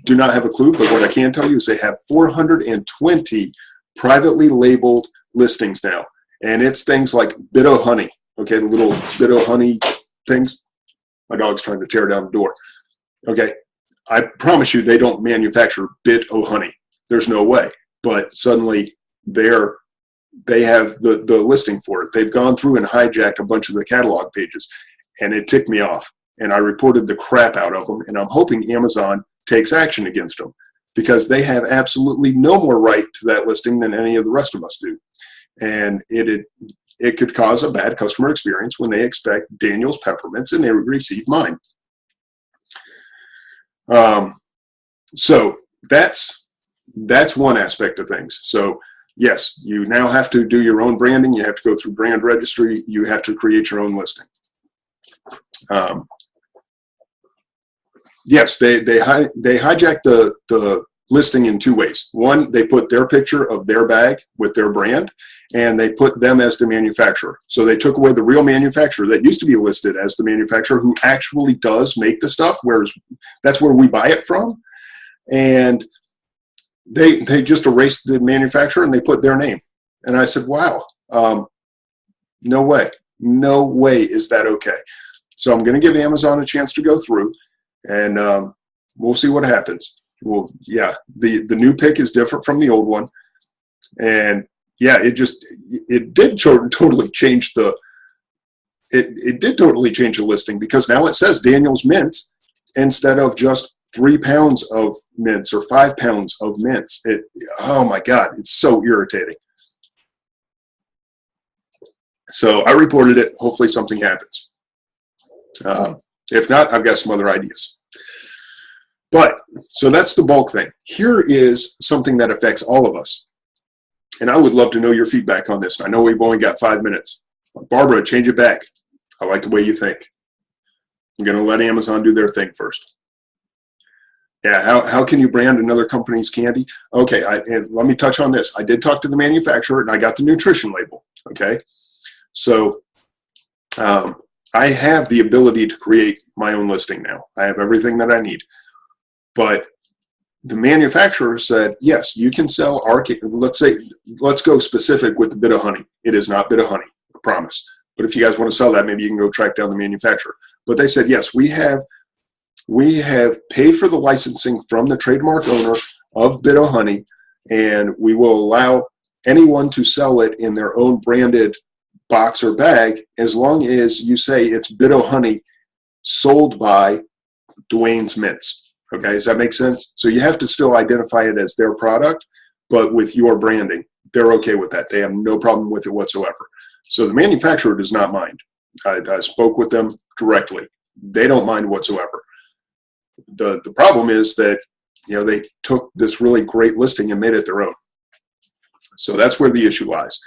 do not have a clue, but what I can tell you is they have 420 privately labeled listings now. And it's things like Bit O' Honey, okay, the little Bit O' Honey things. My dog's trying to tear down the door. Okay, I promise you they don't manufacture Bit O' Honey. There's no way. But suddenly they have the listing for it. They've gone through and hijacked a bunch of the catalog pages, and it ticked me off. And I reported the crap out of them, and I'm hoping Amazon takes action against them because they have absolutely no more right to that listing than any of the rest of us do. And it could cause a bad customer experience when they expect Daniel's Peppermints and they receive mine. So that's one aspect of things. So yes, you now have to do your own branding. You have to go through brand registry. You have to create your own listing. Yes, they hijacked the listing in two ways. One, they put their picture of their bag with their brand, and they put them as the manufacturer. So they took away the real manufacturer that used to be listed as the manufacturer who actually does make the stuff, whereas that's where we buy it from. And they just erased the manufacturer and they put their name. And I said, wow, no way. No way is that okay. So I'm going to give Amazon a chance to go through, and we'll see what happens. Well, yeah, the new pick is different from the old one, and yeah, it did totally change the listing, because now it says Daniel's mints instead of just 3 pounds of mints or 5 pounds of mints. Oh my God, it's so irritating. So I reported it. Hopefully something happens. If not, I've got some other ideas. But, so that's the bulk thing. Here is something that affects all of us. And I would love to know your feedback on this. I know we've only got 5 minutes. Barbara, change it back. I like the way you think. I'm going to let Amazon do their thing first. Yeah, how can you brand another company's candy? Okay, and let me touch on this. I did talk to the manufacturer, and I got the nutrition label. Okay, so I have the ability to create my own listing now. I have everything that I need. But the manufacturer said, yes, you can sell our, let's go specific with the Bit O' Honey. It is not Bit O' Honey, I promise. But if you guys want to sell that, maybe you can go track down the manufacturer. But they said, yes, we have paid for the licensing from the trademark owner of Bit O' Honey, and we will allow anyone to sell it in their own branded box or bag as long as you say it's Bit O' Honey sold by Duane's Mints. Okay, does that make sense? So you have to still identify it as their product, but with your branding. They're okay with that. They have no problem with it whatsoever. So the manufacturer does not mind. I spoke with them directly. They don't mind whatsoever. The problem is that, they took this really great listing and made it their own. So that's where the issue lies.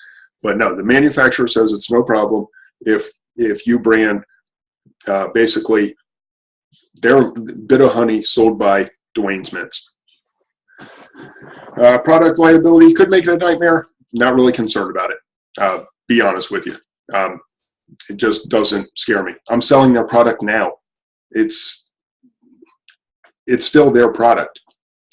But no, the manufacturer says it's no problem if you brand basically their Bit O' Honey sold by Duane's Mints. Product liability could make it a nightmare. Not really concerned about it. Be honest with you. It just doesn't scare me. I'm selling their product now. It's still their product.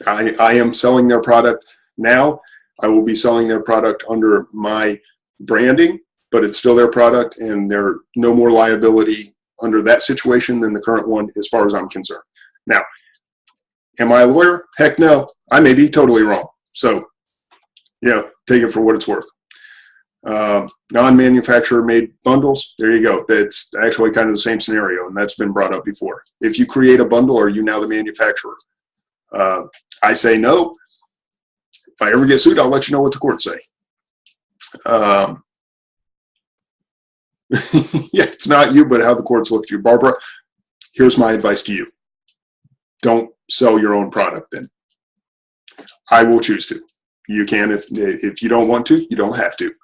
I am selling their product now. I will be selling their product under my branding, but it's still their product, and there's no more liability under that situation than the current one as far as I'm concerned. Now, am I a lawyer? Heck no. I may be totally wrong. So, take it for what it's worth. Non-manufacturer made bundles, there you go. That's actually kind of the same scenario, and that's been brought up before. If you create a bundle, are you now the manufacturer? I say no. If I ever get sued, I'll let you know what the courts say. Yeah, it's not you, but how the courts look at you. Barbara, here's my advice to you. Don't sell your own product then. I will choose to. You can if you don't want to, you don't have to.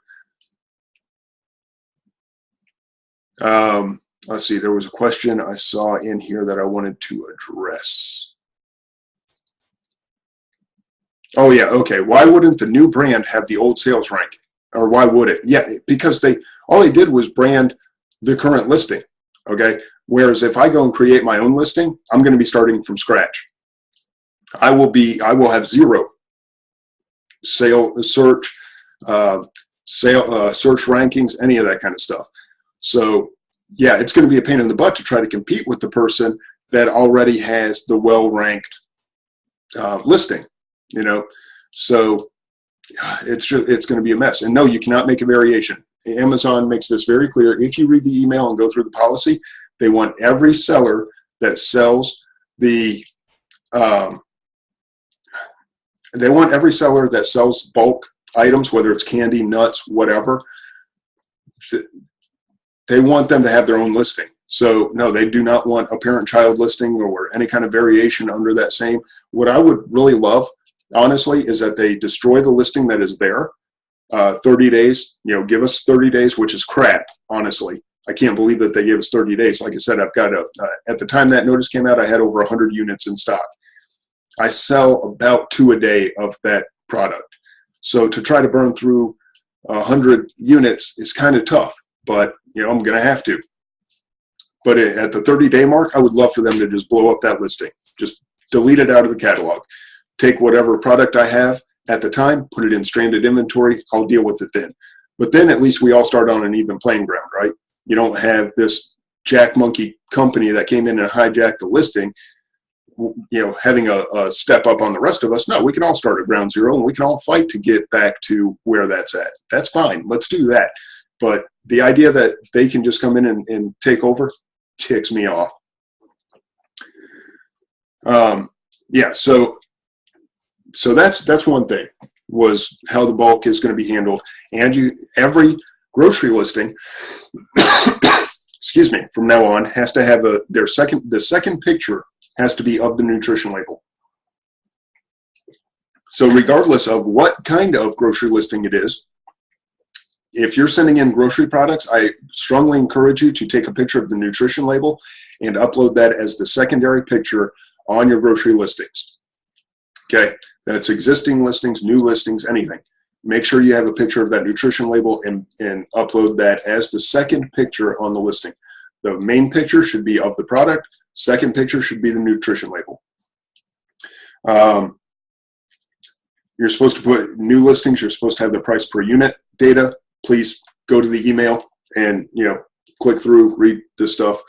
Let's see, there was a question I saw in here that I wanted to address. Oh yeah, okay. Why wouldn't the new brand have the old sales rank? Or why would it? Yeah, because all they did was brand the current listing. Okay. Whereas if I go and create my own listing, I'm going to be starting from scratch. I will have zero search, search rankings, any of that kind of stuff. So yeah, it's going to be a pain in the butt to try to compete with the person that already has the well-ranked listing, you know. So it's going to be a mess. And no, you cannot make a variation. Amazon makes this very clear. If you read the email and go through the policy, they want every seller that sells bulk items, whether it's candy, nuts, whatever, they want them to have their own listing. So no, they do not want a parent-child listing or any kind of variation under that same. What I would really love, honestly, is that they destroy the listing that is there. 30 days, give us 30 days, which is crap, honestly. I can't believe that they gave us 30 days. Like I said, I've got at the time that notice came out, I had over 100 units in stock. I sell about 2 a day of that product. So to try to burn through 100 units is kind of tough, but I'm going to have to. But at the 30-day mark, I would love for them to just blow up that listing. Just delete it out of the catalog. Take whatever product I have at the time, put it in stranded inventory. I'll deal with it then. But then at least we all start on an even playing ground, right? You don't have this jack monkey company that came in and hijacked the listing, having a step up on the rest of us. No, we can all start at ground zero and we can all fight to get back to where that's at. That's fine. Let's do that. But the idea that they can just come in and take over ticks me off. Yeah, so that's one thing, was how the bulk is going to be handled. And every grocery listing, excuse me, from now on has to have the second picture has to be of the nutrition label. So regardless of what kind of grocery listing it is, if you're sending in grocery products, I strongly encourage you to take a picture of the nutrition label and upload that as the secondary picture on your grocery listings. Okay, that's existing listings, new listings, anything. Make sure you have a picture of that nutrition label and upload that as the second picture on the listing. The main picture should be of the product. Second picture should be the nutrition label. You're supposed to put new listings. You're supposed to have the price per unit data. Please go to the email and click through, read this stuff.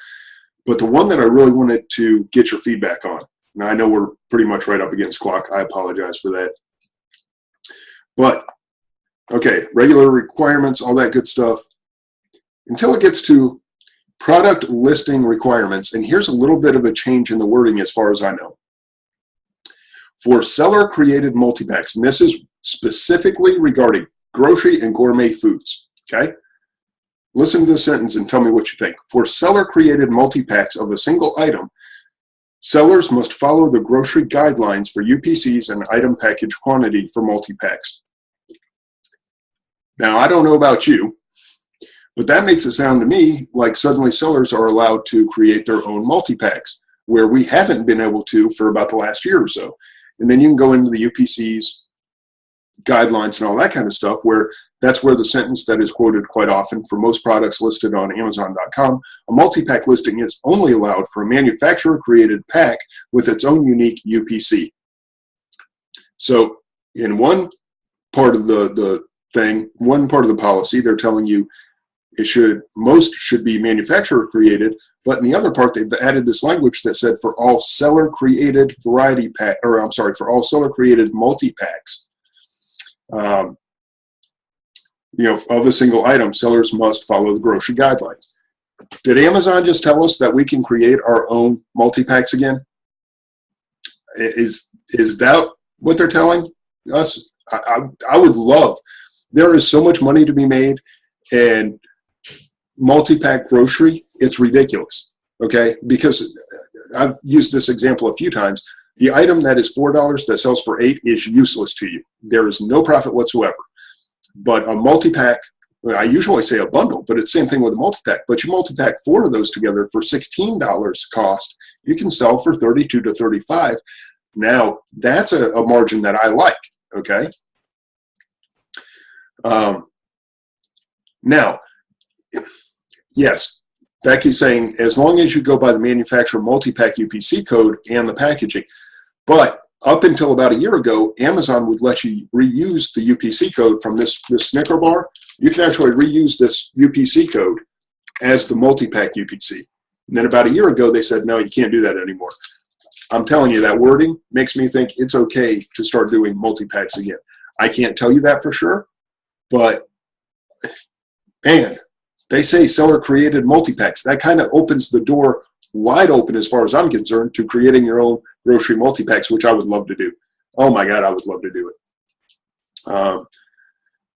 But the one that I really wanted to get your feedback on, now I know we're pretty much right up against clock. I apologize for that. But okay, regular requirements, all that good stuff, until it gets to product listing requirements. And here's a little bit of a change in the wording as far as I know. For seller-created multi-packs, and this is specifically regarding grocery and gourmet foods, okay? Listen to this sentence and tell me what you think. For seller-created multi-packs of a single item, sellers must follow the grocery guidelines for UPCs and item package quantity for multi-packs. Now, I don't know about you, but that makes it sound to me like suddenly sellers are allowed to create their own multi-packs, where we haven't been able to for about the last year or so. And then you can go into the UPCs, guidelines, and all that kind of stuff, where that's where the sentence that is quoted quite often for most products listed on Amazon.com, a multi-pack listing is only allowed for a manufacturer-created pack with its own unique UPC. So in one part of the thing, one part of the policy, they're telling you most should be manufacturer-created, but in the other part, they've added this language that said for all seller-created for all seller-created multi-packs, of a single item, sellers must follow the grocery guidelines. Did Amazon just tell us that we can create our own multi-packs again? Is that what they're telling us? I would love. There is so much money to be made, and multi-pack grocery, it's ridiculous, okay? Because I've used this example a few times. The item that is $4 that sells for $8 is useless to you. There is no profit whatsoever. But a multi-pack, I usually say a bundle, but it's the same thing with a multi-pack. But you multi-pack 4 of those together for $16 cost, you can sell for $32 to $35. Now, that's a margin that I like. okay? Now, yes, Becky's saying as long as you go by the manufacturer multi-pack UPC code and the packaging, but up until about a year ago, Amazon would let you reuse the UPC code from this Snicker bar. You can actually reuse this UPC code as the multi-pack UPC. And then about a year ago, they said, no, you can't do that anymore. I'm telling you, that wording makes me think it's okay to start doing multi-packs again. I can't tell you that for sure, but man, they say seller-created multi-packs. That kind of opens the door wide open, as far as I'm concerned, to creating your own grocery multi-packs, which I would love to do. Oh my God, I would love to do it.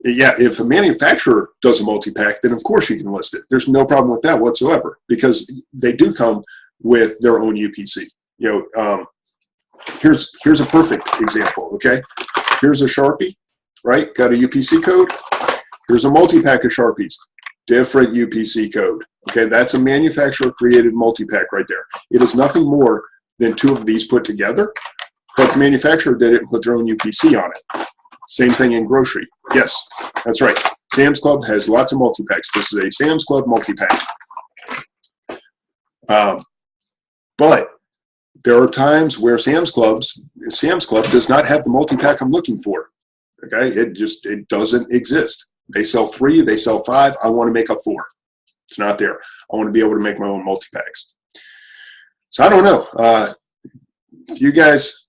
Yeah, if a manufacturer does a multi-pack, then of course you can list it. There's no problem with that whatsoever, because they do come with their own UPC. You know, here's a perfect example, okay? Here's a Sharpie, right? Got a UPC code. Here's a multi-pack of Sharpies, different UPC code. Okay, that's a manufacturer-created multi-pack right there. It is nothing more than two of these put together, but the manufacturer did it and put their own UPC on it. Same thing in grocery. Yes, that's right. Sam's Club has lots of multi-packs. This is a Sam's Club multi-pack. But there are times where Sam's Club does not have the multi-pack I'm looking for. Okay, it doesn't exist. They sell 3, they sell 5. I want to make a 4. It's not there. I want to be able to make my own multi-packs. So I don't know. You guys,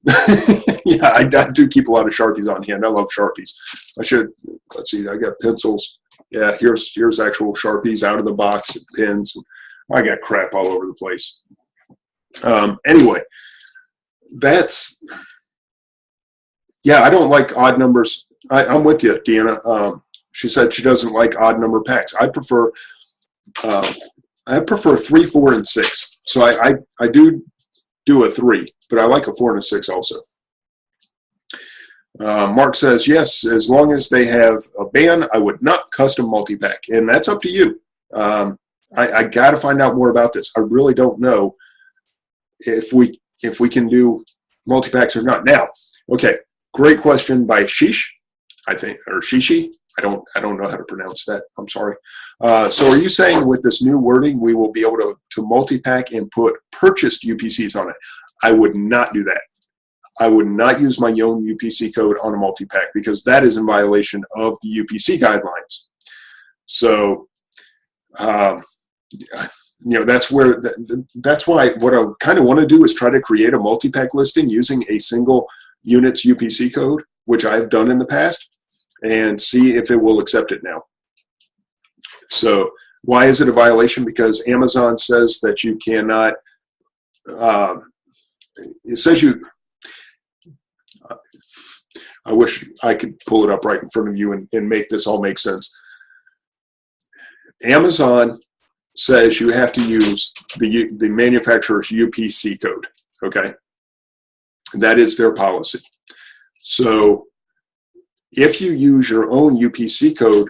yeah, I do keep a lot of Sharpies on hand. I love Sharpies. I should, let's see, I got pencils. Yeah, here's actual Sharpies out of the box and pens. I got crap all over the place. Anyway, yeah, I don't like odd numbers. I'm with you, Deanna. She said she doesn't like odd number packs. I prefer 3, 4, and 6. So I do a 3, but I like a 4 and a 6 also. Mark says, yes, as long as they have a ban, I would not custom multi-pack. And that's up to you. I got to find out more about this. I really don't know if we can do multi-packs or not. Now, okay, great question by Sheesh, I think, or Shishi. I don't know how to pronounce that. I'm sorry. So are you saying with this new wording, we will be able to multi-pack and put purchased UPCs on it? I would not do that. I would not use my own UPC code on a multi-pack because that is in violation of the UPC guidelines. So, that's why what I kind of want to do is try to create a multi-pack listing using a single unit's UPC code, which I've done in the past, and see if it will accept it now. So why is it a violation? Because Amazon says that you cannot, it says you, I wish I could pull it up right in front of you and make this all make sense. Amazon says you have to use the manufacturer's UPC code, okay? That is their policy. So if you use your own UPC code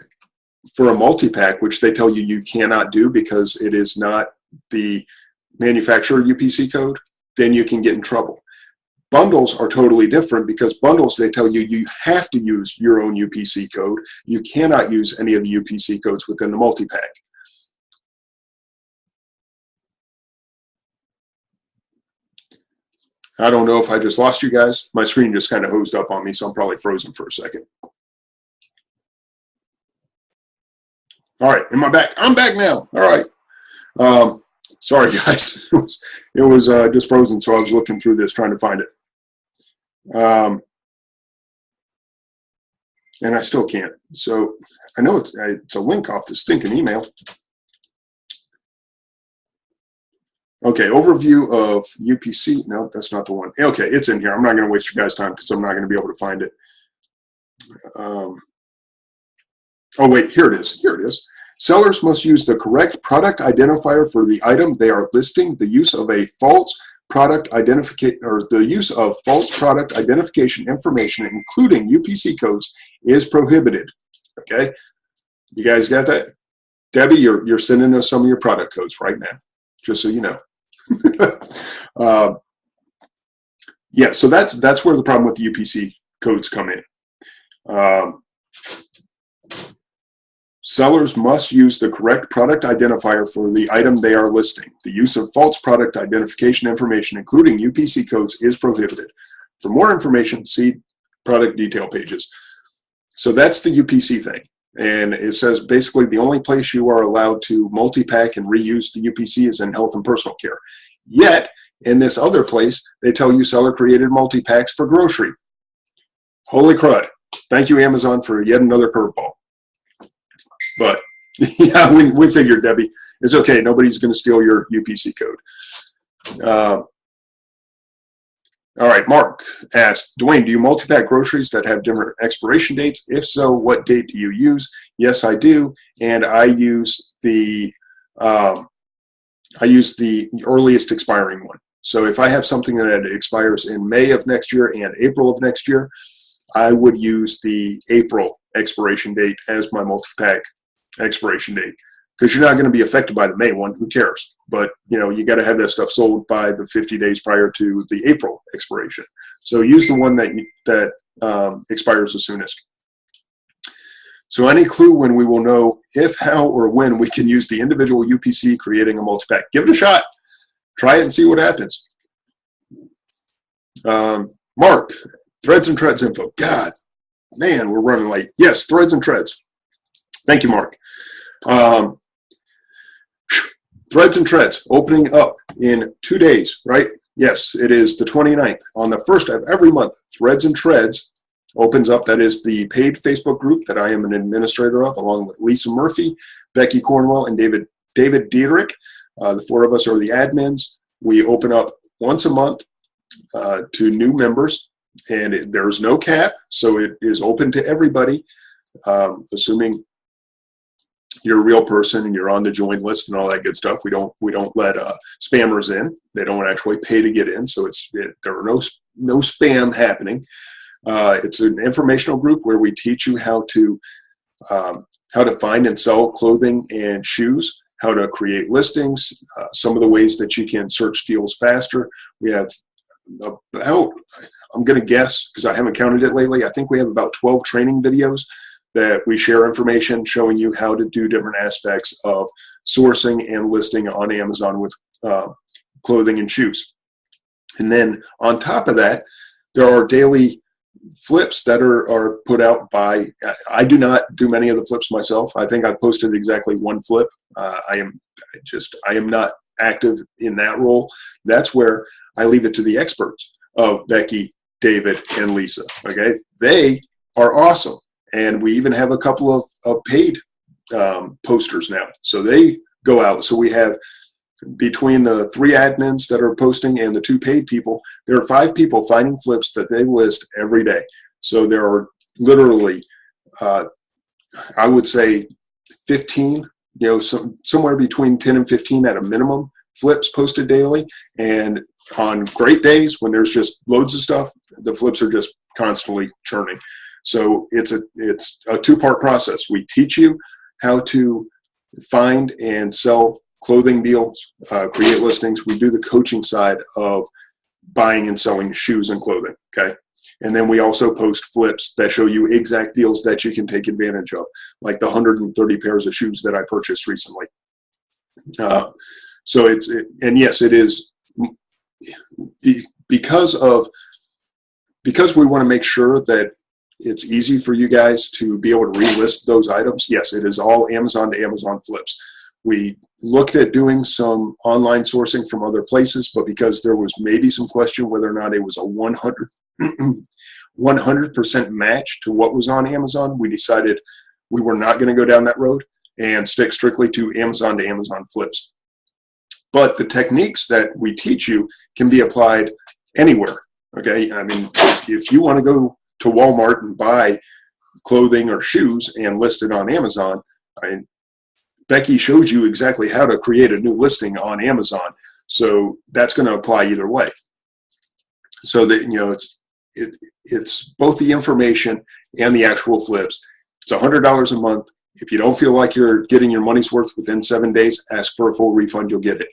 for a multi-pack, which they tell you you cannot do because it is not the manufacturer UPC code, then you can get in trouble. Bundles are totally different because bundles, they tell you you have to use your own UPC code. You cannot use any of the UPC codes within the multi-pack. I don't know if I just lost you guys. My screen just kind of hosed up on me, so I'm probably frozen for a second. All right, am I back? I'm back now. All right. Sorry, guys. It was just frozen, so I was looking through this, trying to find it. And I still can't. So I know it's a link off the stinking email. Okay, overview of UPC. No, that's not the one. Okay, it's in here. I'm not going to waste your guys' time because I'm not going to be able to find it. Oh, wait, here it is. Here it is. Sellers must use the correct product identifier for the item they are listing. The use of a false product identification or the use of false product identification information, including UPC codes, is prohibited. Okay, you guys got that? Debbie, you're sending us some of your product codes right now, just so you know. Yeah, so that's where the problem with the UPC codes come in. Um, Sellers must use the correct product identifier for the item they are listing. The use of false product identification information, including UPC codes, is prohibited. For more information, see product detail pages. So that's the UPC thing. And it says basically the only place you are allowed to multi-pack and reuse the UPC is in health and personal care. Yet, in this other place, they tell you seller-created multi-packs for grocery. Holy crud. Thank you, Amazon, for yet another curveball. But yeah, we figured, Debbie, it's okay. Nobody's going to steal your UPC code. All right, Mark asked, Duane, do you multi-pack groceries that have different expiration dates? If so, what date do you use? Yes, I do, and I use the earliest expiring one. So if I have something that expires in May of next year and April of next year, I would use the April expiration date as my multi-pack expiration date, because you're not going to be affected by the May one. Who cares? But you got to have that stuff sold by the 50 days prior to the April expiration. So use the one that expires the soonest. So any clue when we will know if, how, or when we can use the individual UPC creating a multi-pack? Give it a shot. Try it and see what happens. Mark, Threads and Treads info. God, man, we're running late. Yes, Threads and Treads. Thank you, Mark. Threads and Treads opening up in 2 days, right? Yes, it is the 29th. On the first of every month, Threads and Treads opens up. That is the paid Facebook group that I am an administrator of, along with Lisa Murphy, Becky Cornwell, and David Diederich. The four of us are the admins. We open up once a month to new members, and there's no cap, so it is open to everybody, assuming you're a real person and you're on the join list and all that good stuff. We don't let spammers in. They don't actually pay to get in, so there are no spam happening. It's an informational group where we teach you how to find and sell clothing and shoes, how to create listings, some of the ways that you can search deals faster. We have about, I'm going to guess because I haven't counted it lately, I think we have about 12 training videos that we share information showing you how to do different aspects of sourcing and listing on Amazon with clothing and shoes. And then on top of that, there are daily flips that are put out by, I do not do many of the flips myself. I think I've posted exactly one flip. I am not active in that role. That's where I leave it to the experts of Becky, David, and Lisa. Okay, they are awesome. And we even have a couple of paid posters now. So they go out. So we have, between the 3 admins that are posting and the 2 paid people, there are 5 people finding flips that they list every day. So there are literally, I would say 15, somewhere between 10 and 15 at a minimum flips posted daily. And on great days when there's just loads of stuff, the flips are just constantly churning. So it's a 2-part process. We teach you how to find and sell clothing deals, create listings. We do the coaching side of buying and selling shoes and clothing, okay? And then we also post flips that show you exact deals that you can take advantage of, like the 130 pairs of shoes that I purchased recently. And yes, it is because we want to make sure that it's easy for you guys to be able to relist those items. Yes, it is all Amazon to Amazon flips. We looked at doing some online sourcing from other places, but because there was maybe some question whether or not it was a 100% match to what was on Amazon, we decided we were not going to go down that road and stick strictly to Amazon flips. But the techniques that we teach you can be applied anywhere. Okay, I mean, if you want to go to Walmart and buy clothing or shoes and list it on Amazon, Becky shows you exactly how to create a new listing on Amazon. So that's going to apply either way. So that, it's both the information and the actual flips. It's $100 a month. If you don't feel like you're getting your money's worth within 7 days, ask for a full refund. You'll get it.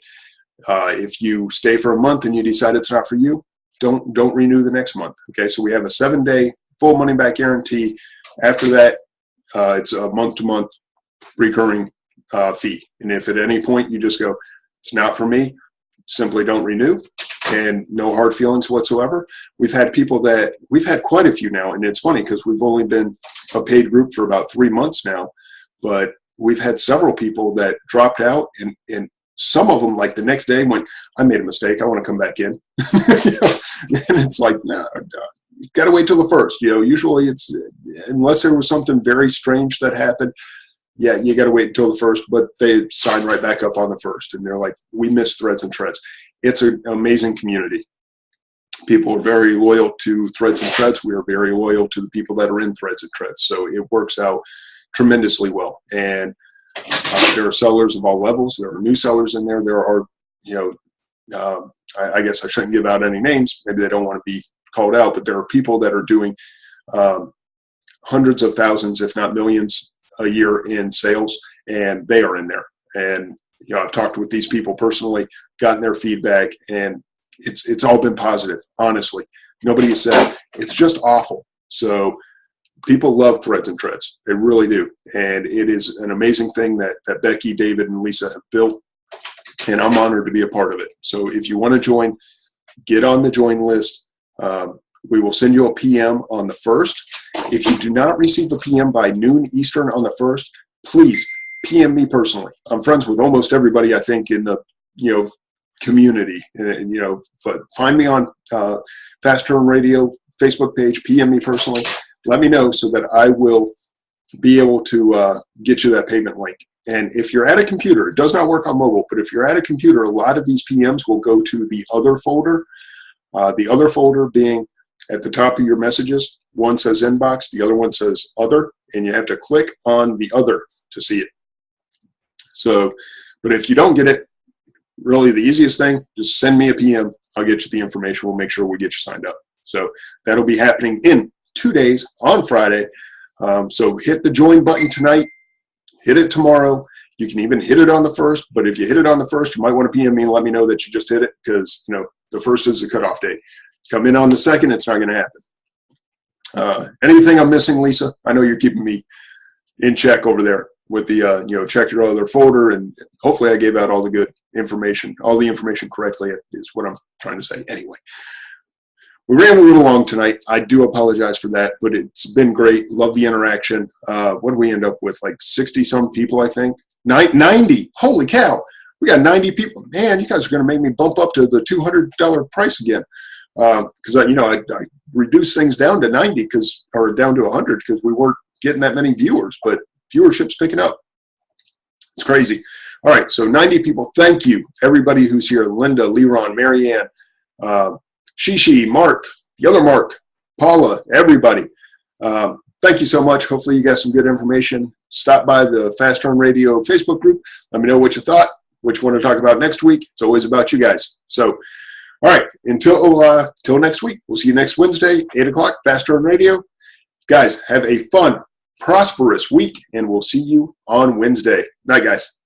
If you stay for a month and you decide it's not for you, don't renew the next month. Okay, so we have a 7-day full money back guarantee. After that, it's a month-to-month recurring fee. And if at any point you just go, it's not for me, simply don't renew, and no hard feelings whatsoever. We've had quite a few now, and it's funny because we've only been a paid group for about 3 months now, but we've had several people that dropped out, and some of them, like the next day, went, I made a mistake, I want to come back in. And it's like, no, you got to wait till the first. Usually it's, unless there was something very strange that happened, yeah, you got to wait until the first, but they sign right back up on the first, and they're like, we miss Threads and Treads. It's an amazing community. People are very loyal to Threads and Treads. We are very loyal to the people that are in Threads and Treads. So it works out tremendously well. And there are sellers of all levels. There are new sellers in there. There are, I guess I shouldn't give out any names. Maybe they don't want to be called out, but there are people that are doing hundreds of thousands, if not millions, a year in sales, and they are in there. And I've talked with these people personally, gotten their feedback, and it's all been positive. Honestly, nobody has said it's just awful. So people love Threads and Treads. They really do, and it is an amazing thing that Becky, David, and Lisa have built, and I'm honored to be a part of it. So if you want to join, get on the join list. We will send you a PM on the 1st. If you do not receive a PM by noon Eastern on the 1st, please PM me personally. I'm friends with almost everybody, I think, in the community. But find me on Fast Turn Radio Facebook page. PM me personally. Let me know so that I will be able to get you that payment link. And if you're at a computer, it does not work on mobile, but if you're at a computer, a lot of these PMs will go to the other folder. The other folder being at the top of your messages. One says inbox, the other one says other, and you have to click on the other to see it. So, but if you don't get it, really the easiest thing, just send me a PM. I'll get you the information. We'll make sure we get you signed up. So that'll be happening in 2 days on Friday. So hit the join button tonight, hit it tomorrow. You can even hit it on the 1st, but if you hit it on the 1st, you might want to PM me and let me know that you just hit it, because the 1st is the cutoff date. Come in on the 2nd, it's not going to happen. Anything I'm missing, Lisa? I know you're keeping me in check over there with the, check your other folder, and hopefully I gave out all the good information, all the information correctly is what I'm trying to say. Anyway, we ran a little long tonight. I do apologize for that, but it's been great. Love the interaction. What did we end up with? Like 60-some people, I think. 90. Holy cow. We got 90 people. Man, you guys are going to make me bump up to the $200 price again. Because I reduced things down to 90 or down to 100 because we weren't getting that many viewers, but viewership's picking up. It's crazy. All right, so 90 people. Thank you, everybody who's here. Linda, Leron, Marianne, Shishi, Mark, the other Mark, Paula, everybody. Thank you so much. Hopefully you got some good information. Stop by the Fast Turn Radio Facebook group. Let me know what you thought, what you want to talk about next week. It's always about you guys. So, all right, until next week. We'll see you next Wednesday, 8 o'clock, Fast Turn Radio. Guys, have a fun, prosperous week, and we'll see you on Wednesday. Night, guys.